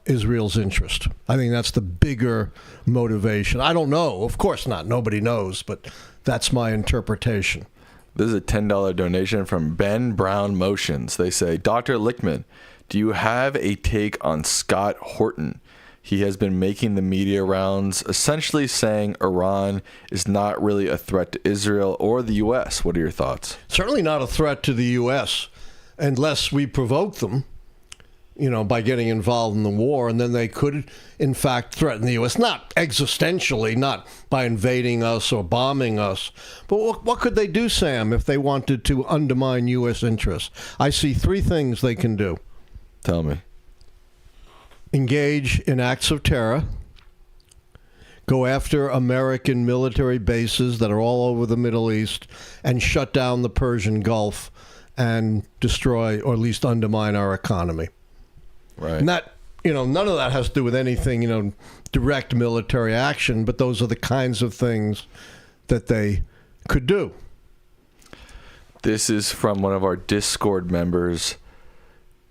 Speaker 1: Israel's interest. I think that's the bigger motivation. I don't know. Of course not. Nobody knows, but that's my interpretation.
Speaker 2: This is a $10 donation from Ben Brown Motions. They say, Dr. Lichtman, do you have a take on Scott Horton? He has been making the media rounds, essentially saying Iran is not really a threat to Israel or the U.S. What are your thoughts?
Speaker 1: Certainly not a threat to the U.S. unless we provoke them, by getting involved in the war. And then they could, in fact, threaten the U.S. Not existentially, not by invading us or bombing us. But what could they do, Sam, if they wanted to undermine U.S. interests? I see three things they can do.
Speaker 2: Tell me.
Speaker 1: Engage in acts of terror, go after American military bases that are all over the Middle East, and shut down the Persian Gulf and destroy or at least undermine our economy.
Speaker 2: Right.
Speaker 1: And that, none of that has to do with anything, direct military action, but those are the kinds of things that they could do.
Speaker 2: This is from one of our Discord members,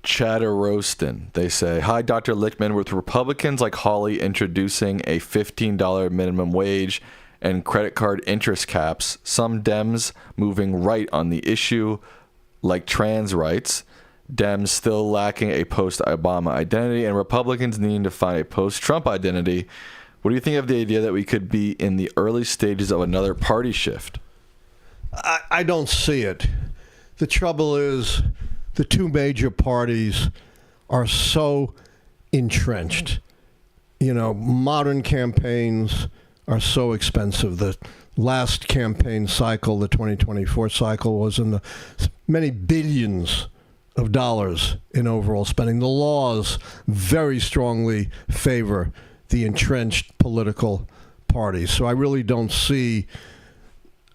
Speaker 2: Chatter Roastin. They say, "Hi, Dr. Lichtman. With Republicans like Hawley introducing a $15 minimum wage and credit card interest caps, some Dems moving right on the issue like trans rights, Dems still lacking a post-Obama identity, and Republicans needing to find a post-Trump identity. What do you think of the idea that we could be in the early stages of another party shift?"
Speaker 1: I don't see it. The trouble is the two major parties are so entrenched. Modern campaigns are so expensive. The last campaign cycle, the 2024 cycle, was in the many billions of dollars in overall spending. The laws very strongly favor the entrenched political parties. So I really don't see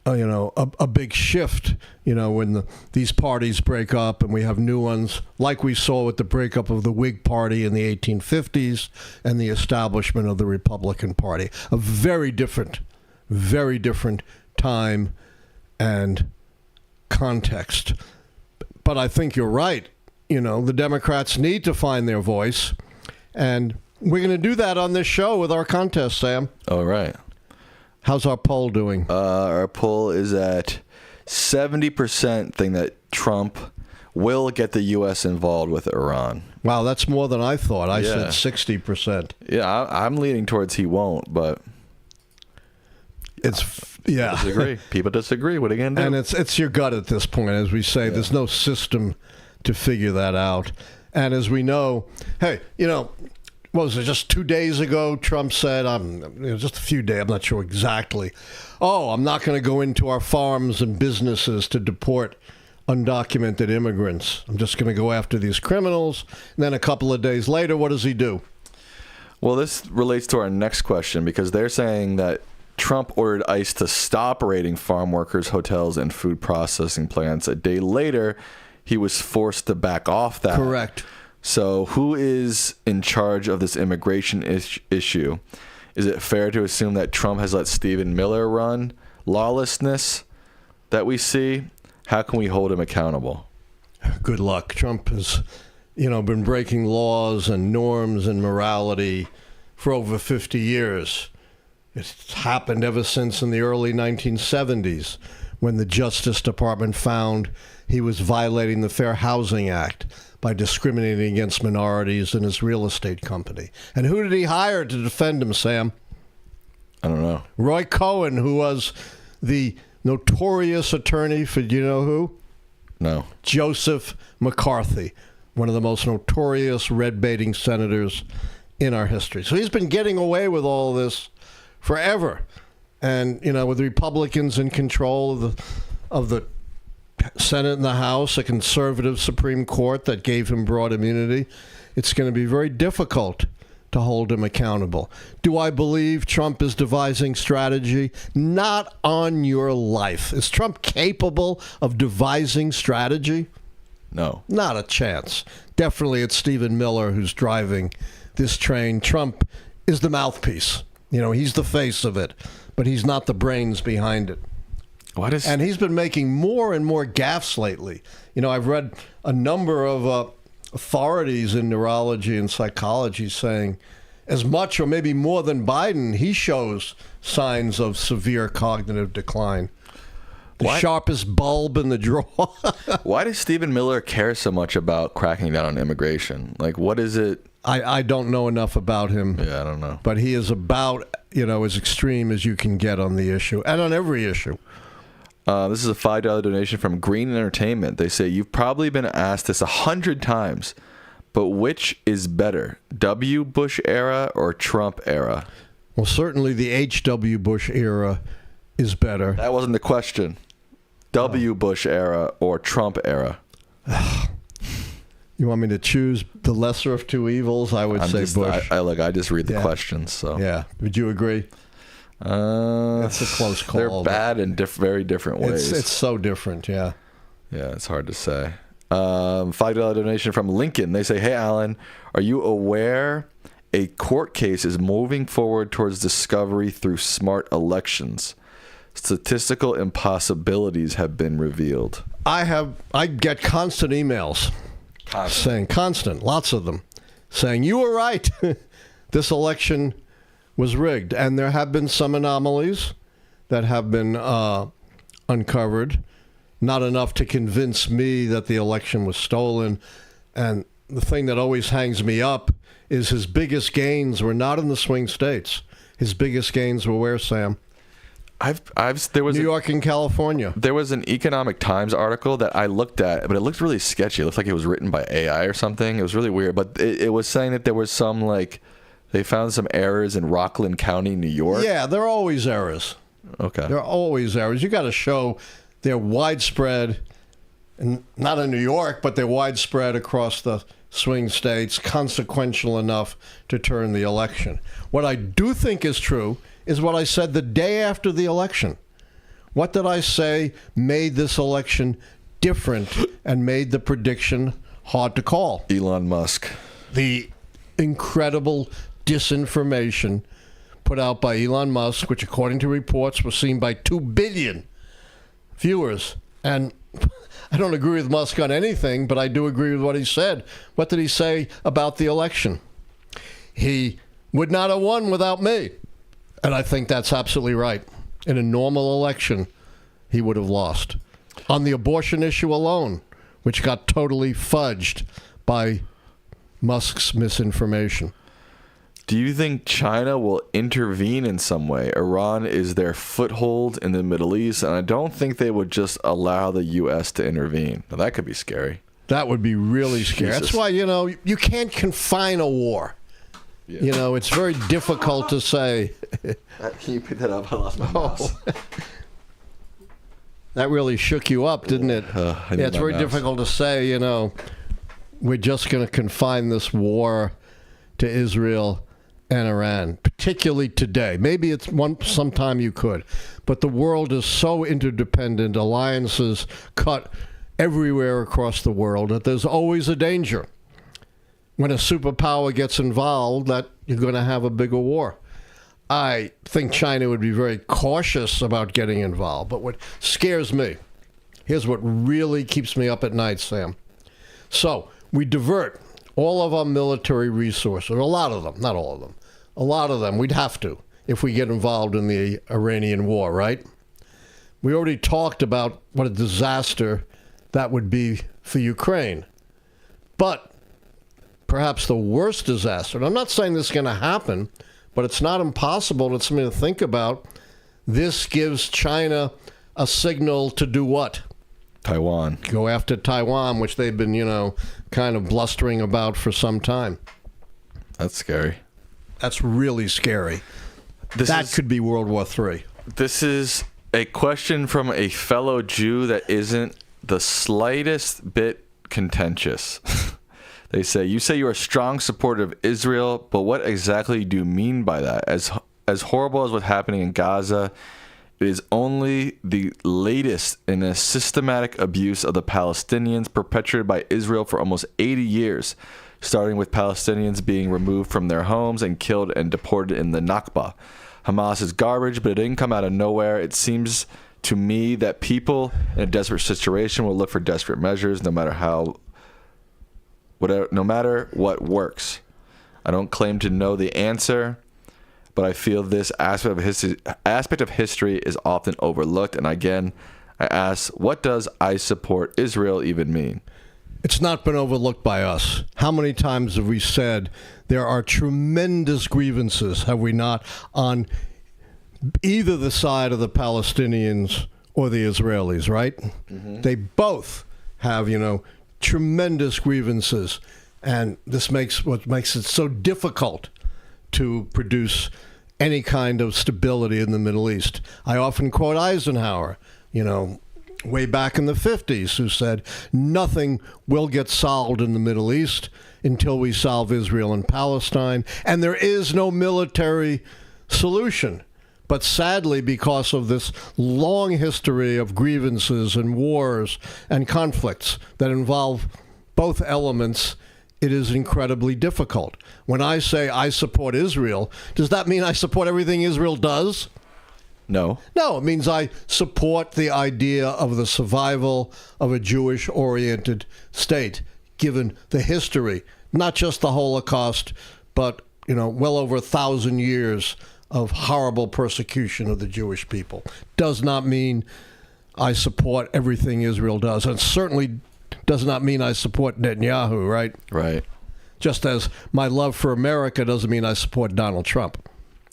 Speaker 1: a big shift, when these parties break up and we have new ones, like we saw with the breakup of the Whig Party in the 1850s and the establishment of the Republican Party. A very different time and context. But I think you're right. The Democrats need to find their voice, and we're going to do that on this show with our contest, Sam.
Speaker 2: All right.
Speaker 1: How's our poll doing?
Speaker 2: Our poll is at 70% think that Trump will get the U.S. involved with Iran.
Speaker 1: Wow, that's more than I thought. I said 60%.
Speaker 2: Yeah, I'm leaning towards he won't, but disagree. People disagree. What are you going to do?
Speaker 1: And it's your gut at this point, as we say. Yeah. There's no system to figure that out. And as we know, hey, what was it, just 2 days ago, Trump said, just a few days, I'm not sure exactly, I'm not going to go into our farms and businesses to deport undocumented immigrants. I'm just going to go after these criminals. And then a couple of days later, what does he do?
Speaker 2: Well, this relates to our next question, because they're saying that Trump ordered ICE to stop raiding farm workers, hotels, and food processing plants. A day later, he was forced to back off that.
Speaker 1: Correct.
Speaker 2: So who is in charge of this immigration issue? Is it fair to assume that Trump has let Stephen Miller run lawlessness that we see? How can we hold him accountable?
Speaker 1: Good luck. Trump has, been breaking laws and norms and morality for over 50 years. It's happened ever since in the early 1970s when the Justice Department found he was violating the Fair Housing Act by discriminating against minorities in his real estate company. And who did he hire to defend him, Sam?
Speaker 2: I don't know.
Speaker 1: Roy Cohen, who was the notorious attorney for, do you know who?
Speaker 2: No.
Speaker 1: Joseph McCarthy, one of the most notorious red-baiting senators in our history. So he's been getting away with all this forever. And, with the Republicans in control of the Senate and the House, a conservative Supreme Court that gave him broad immunity, it's going to be very difficult to hold him accountable. Do I believe Trump is devising strategy? Not on your life. Is Trump capable of devising strategy?
Speaker 2: No.
Speaker 1: Not a chance. Definitely it's Stephen Miller who's driving this train. Trump is the mouthpiece. He's the face of it, but he's not the brains behind it. And he's been making more and more gaffes lately. I've read a number of authorities in neurology and psychology saying as much or maybe more than Biden, he shows signs of severe cognitive decline. The sharpest bulb in the drawer.
Speaker 2: Why does Stephen Miller care so much about cracking down on immigration? Like, what is it?
Speaker 1: I don't know enough about him.
Speaker 2: Yeah, I don't know.
Speaker 1: But he is about, as extreme as you can get on the issue and on every issue.
Speaker 2: This is a $5 donation from Green Entertainment. They say, you've probably been asked this 100 times, but which is better, W. Bush era or Trump era?
Speaker 1: Well, certainly the H.W. Bush era is better.
Speaker 2: That wasn't the question. W. Bush era or Trump era?
Speaker 1: You want me to choose the lesser of two evils? I would say Bush.
Speaker 2: I just read the questions. So
Speaker 1: yeah, would you agree? That's a close call.
Speaker 2: They're bad in very different ways.
Speaker 1: It's so different. Yeah.
Speaker 2: Yeah, it's hard to say. $5 donation from Lincoln. They say, "Hey, Alan, are you aware a court case is moving forward towards discovery through smart elections? Statistical impossibilities have been revealed."
Speaker 1: I get constant emails saying, lots of them, saying, you were right. This election was rigged. And there have been some anomalies that have been uncovered. Not enough to convince me that the election was stolen. And the thing that always hangs me up is his biggest gains were not in the swing states. His biggest gains were where, Sam?
Speaker 2: There was
Speaker 1: New York and California.
Speaker 2: There was an Economic Times article that I looked at, but it looked really sketchy. It looked like it was written by AI or something. It was really weird. But it was saying that there was some, they found some errors in Rockland County, New York.
Speaker 1: Yeah, there are always errors.
Speaker 2: Okay.
Speaker 1: There are always errors. You got to show they're widespread, and not in New York, but they're widespread across the swing states, consequential enough to turn the election. What I do think is true is what I said the day after the election. What did I say made this election different and made the prediction hard to call?
Speaker 2: Elon Musk.
Speaker 1: The incredible disinformation put out by Elon Musk, which according to reports was seen by 2 billion viewers. And I don't agree with Musk on anything, but I do agree with what he said. What did he say about the election? He would not have won without me. And I think that's absolutely right. In a normal election, he would have lost. On the abortion issue alone, which got totally fudged by Musk's misinformation.
Speaker 2: Do you think China will intervene in some way? Iran is their foothold in the Middle East, and I don't think they would just allow the U.S. to intervene. Now, that could be scary.
Speaker 1: That would be really scary.
Speaker 2: Jesus.
Speaker 1: That's why, you can't confine a war. Yeah. It's very difficult to say.
Speaker 2: Can you pick that up? I lost my mouse.
Speaker 1: That really shook you up, didn't it? It's very difficult to say, we're just going to confine this war to Israel and Iran, particularly today. Maybe sometime you could. But the world is so interdependent, alliances cut everywhere across the world, that there's always a danger when a superpower gets involved that you're going to have a bigger war. I think China would be very cautious about getting involved. But what scares me, here's what really keeps me up at night, Sam. So we divert all of our military resources, a lot of them, not all of them, a lot of them, we'd have to if we get involved in the Iranian war, right? We already talked about what a disaster that would be for Ukraine. But perhaps the worst disaster, and I'm not saying this is going to happen, but it's not impossible. It's something to think about. This gives China a signal to do what?
Speaker 2: Taiwan.
Speaker 1: Go after Taiwan, which they've been, kind of blustering about for some time.
Speaker 2: That's scary.
Speaker 1: That's really scary. That could be World War III.
Speaker 2: This is a question from a fellow Jew that isn't the slightest bit contentious. They say, you say you're a strong supporter of Israel, but what exactly do you mean by that? As horrible as what's happening in Gaza, it is only the latest in a systematic abuse of the Palestinians perpetrated by Israel for almost 80 years, starting with Palestinians being removed from their homes and killed and deported in the Nakba. Hamas is garbage, but it didn't come out of nowhere. It seems to me that people in a desperate situation will look for desperate measures, no matter what works. I don't claim to know the answer, but I feel this aspect of history is often overlooked. And again, I ask, what does I support Israel even mean?
Speaker 1: It's not been overlooked by us. How many times have we said there are tremendous grievances, have we not, on either the side of the Palestinians or the Israelis, right? Mm-hmm. They both have, tremendous grievances, and this makes it so difficult to produce any kind of stability in the Middle East. I often quote Eisenhower, way back in the 50s who said nothing will get solved in the Middle East until we solve Israel and Palestine, and there is no military solution. But sadly, because of this long history of grievances and wars and conflicts that involve both elements, it is incredibly difficult. When I say I support Israel, does that mean I support everything Israel does?
Speaker 2: No.
Speaker 1: No, it means I support the idea of the survival of a Jewish-oriented state, given the history, not just the Holocaust, but, well over 1,000 years of horrible persecution of the Jewish people. Does not mean I support everything Israel does, and certainly does not mean I support Netanyahu, right?
Speaker 2: Right.
Speaker 1: Just as my love for America doesn't mean I support Donald Trump.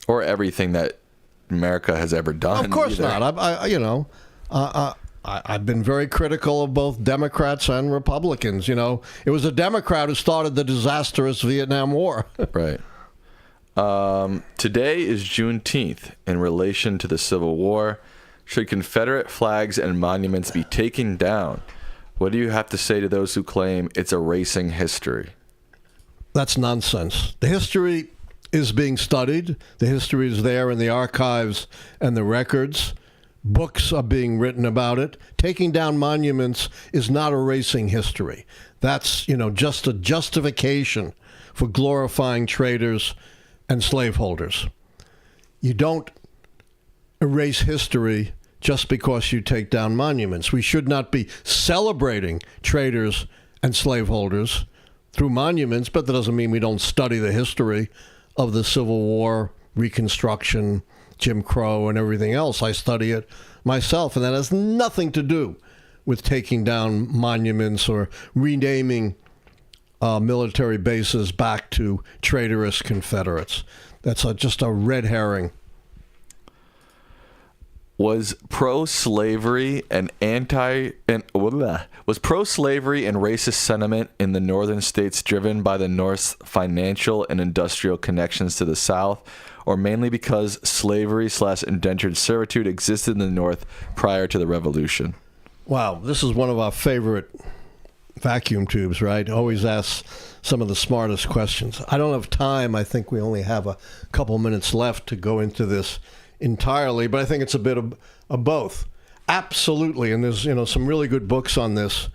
Speaker 2: Or everything that America has ever done.
Speaker 1: Of course
Speaker 2: either.
Speaker 1: not. I've been very critical of both Democrats and Republicans. It was a Democrat who started the disastrous Vietnam War.
Speaker 2: Right. Today is Juneteenth. In relation to the Civil War, should Confederate flags and monuments be taken down? What do you have to say to those who claim it's erasing history?
Speaker 1: That's nonsense. The history is being studied. The history is there in the archives and the records. Books are being written about it. Taking down monuments is not erasing history. That's, just a justification for glorifying traitors and slaveholders. You don't erase history just because you take down monuments. We should not be celebrating traitors and slaveholders through monuments, but that doesn't mean we don't study the history of the Civil War, Reconstruction, Jim Crow, and everything else. I study it myself, and that has nothing to do with taking down monuments or renaming military bases back to traitorous Confederates. That's just a red herring.
Speaker 2: Was pro-slavery and racist sentiment in the northern states driven by the North's financial and industrial connections to the South, or mainly because slavery/indentured servitude existed in the North prior to the Revolution?
Speaker 1: Wow, this is one of our favorite vacuum tubes, right? Always asks some of the smartest questions. I don't have time. I think we only have a couple minutes left to go into this entirely, but I think it's a bit of both. Absolutely, and there's some really good books on this.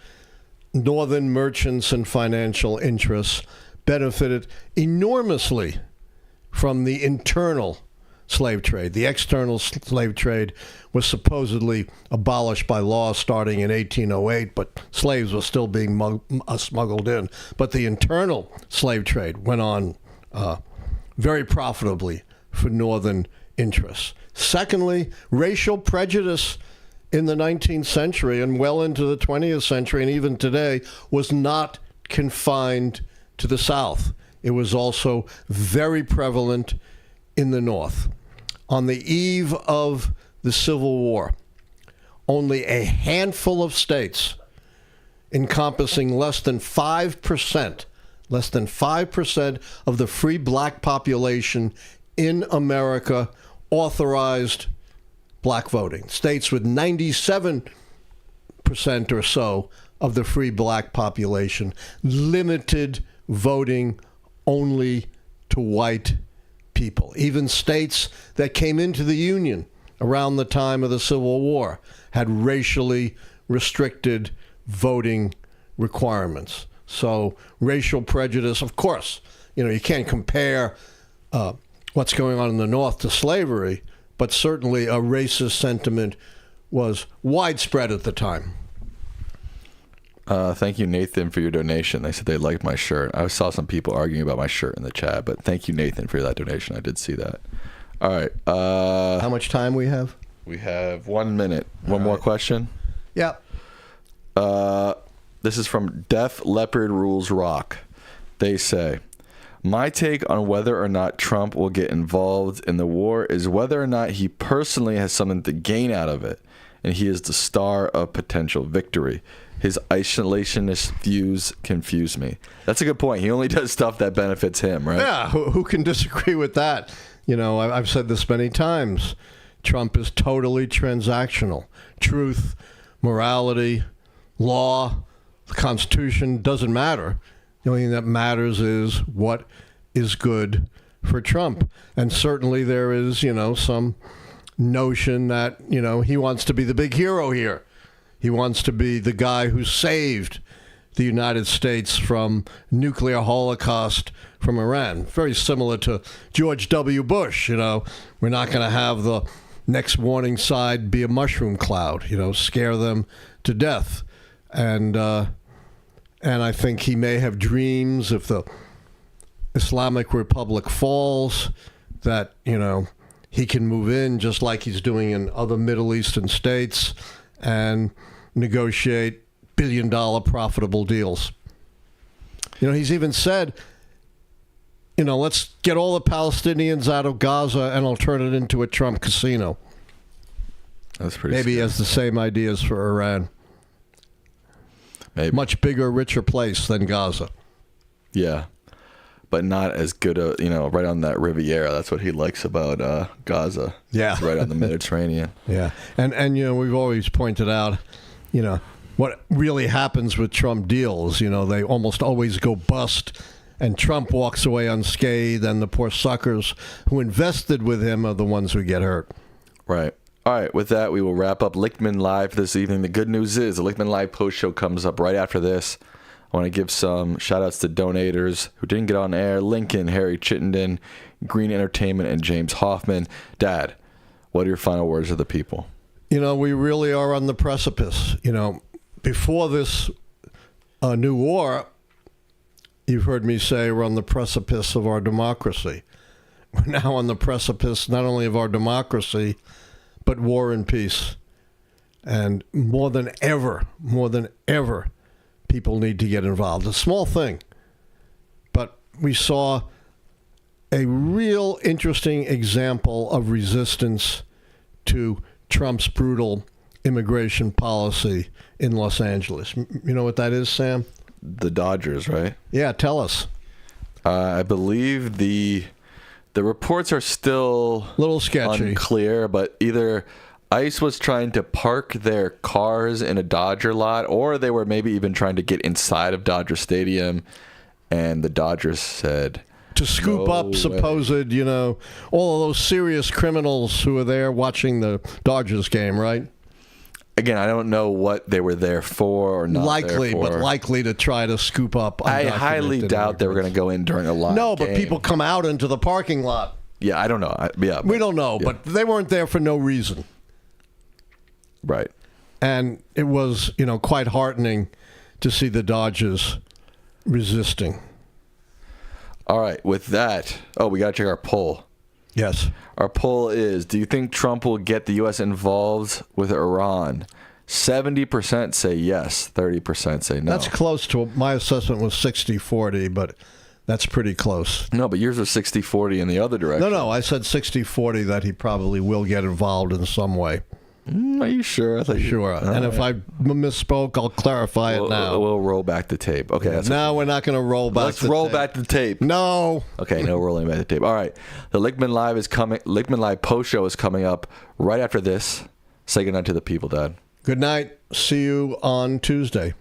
Speaker 1: Northern merchants and financial interests benefited enormously from the internal slave trade. The external slave trade was supposedly abolished by law starting in 1808, but slaves were still being smuggled in. But the internal slave trade went on very profitably for Northern interests. Secondly, racial prejudice in the 19th century and well into the 20th century and even today was not confined to the South. It was also very prevalent in the North. On the eve of the Civil War, only a handful of states encompassing less than 5% of the free black population in America authorized black voting. States with 97% or so of the free black population limited voting only to white people. Even states that came into the Union around the time of the Civil War had racially restricted voting requirements. So racial prejudice, of course, you can't compare what's going on in the North to slavery, but certainly a racist sentiment was widespread at the time.
Speaker 2: Thank you, Nathan, for your donation. They said they liked my shirt. I saw some people arguing about my shirt in the chat, but thank you, Nathan, for that donation. I did see that. All right.
Speaker 1: How much time we have?
Speaker 2: We have 1 minute. One more question?
Speaker 1: Yeah.
Speaker 2: This is from Def Leopard Rules Rock. They say, my take on whether or not Trump will get involved in the war is whether or not he personally has something to gain out of it, and he is the star of potential victory. His isolationist views confuse me. That's a good point. He only does stuff that benefits him, right?
Speaker 1: Yeah, who can disagree with that? I've said this many times. Trump is totally transactional. Truth morality, law, the Constitution, doesn't matter. The only thing that matters is what is good for Trump. And certainly there is, some notion that, he wants to be the big hero here. He wants to be the guy who saved the United States from nuclear holocaust from Iran. Very similar to George W. Bush, We're not going to have the next warning sign be a mushroom cloud, scare them to death. And I think he may have dreams if the Islamic Republic falls that, he can move in just like he's doing in other Middle Eastern states and negotiate billion-dollar profitable deals. He's even said, let's get all the Palestinians out of Gaza and I'll turn it into a Trump casino.
Speaker 2: That's pretty
Speaker 1: Maybe he has the same ideas for Iran.
Speaker 2: Maybe.
Speaker 1: Much bigger, richer place than Gaza.
Speaker 2: Yeah. But not as good right on that Riviera. That's what he likes about Gaza.
Speaker 1: Yeah.
Speaker 2: It's right on the Mediterranean.
Speaker 1: Yeah. And we've always pointed out, what really happens with Trump deals. They almost always go bust, and Trump walks away unscathed, and the poor suckers who invested with him are the ones who get hurt.
Speaker 2: Right. All right, with that, we will wrap up Lichtman Live this evening. The good news is the Lichtman Live post show comes up right after this. I want to give some shout-outs to donators who didn't get on air: Lincoln, Harry Chittenden, Green Entertainment, and James Hoffman. Dad, what are your final words to the people?
Speaker 1: We really are on the precipice. Before this new war, you've heard me say we're on the precipice of our democracy. We're now on the precipice not only of our democracy, but war and peace. And more than ever, people need to get involved. A small thing, but we saw a real interesting example of resistance to Trump's brutal immigration policy in Los Angeles. You know what that is, Sam?
Speaker 2: The Dodgers, right?
Speaker 1: Yeah, tell us.
Speaker 2: I believe the reports are still
Speaker 1: A little sketchy.
Speaker 2: Unclear, but either ICE was trying to park their cars in a Dodger lot, or they were maybe even trying to get inside of Dodger Stadium, and the Dodgers said
Speaker 1: to scoop
Speaker 2: no
Speaker 1: up
Speaker 2: way.
Speaker 1: supposed, all of those serious criminals who were there watching the Dodgers game, right?
Speaker 2: Again, I don't know what they were there for or not
Speaker 1: Likely,
Speaker 2: there for.
Speaker 1: but likely to try to scoop up.
Speaker 2: I highly doubt they were going to go in during a live
Speaker 1: No, but
Speaker 2: game.
Speaker 1: people come out into the parking lot.
Speaker 2: Yeah, I don't know.
Speaker 1: We don't know, but they weren't there for no reason.
Speaker 2: Right.
Speaker 1: And it was, quite heartening to see the Dodgers resisting.
Speaker 2: All right, with that, we got to check our poll.
Speaker 1: Yes.
Speaker 2: Our poll is, do you think Trump will get the U.S. involved with Iran? 70% say yes, 30% say no.
Speaker 1: That's close to, my assessment was 60-40, but that's pretty close.
Speaker 2: No, but yours was 60-40 in the other direction.
Speaker 1: No, I said 60-40 that he probably will get involved in some way.
Speaker 2: Are you sure? I thought
Speaker 1: Sure. And if I misspoke, I'll clarify it now.
Speaker 2: We'll roll back the tape. Okay.
Speaker 1: No, we're not going to roll back
Speaker 2: Let's roll back the tape.
Speaker 1: No.
Speaker 2: Okay, no rolling back the tape. All right. The Lichtman Live is coming. Lichtman Live post show is coming up right after this. Say goodnight to the people, Dad.
Speaker 1: Good night. See you on Tuesday.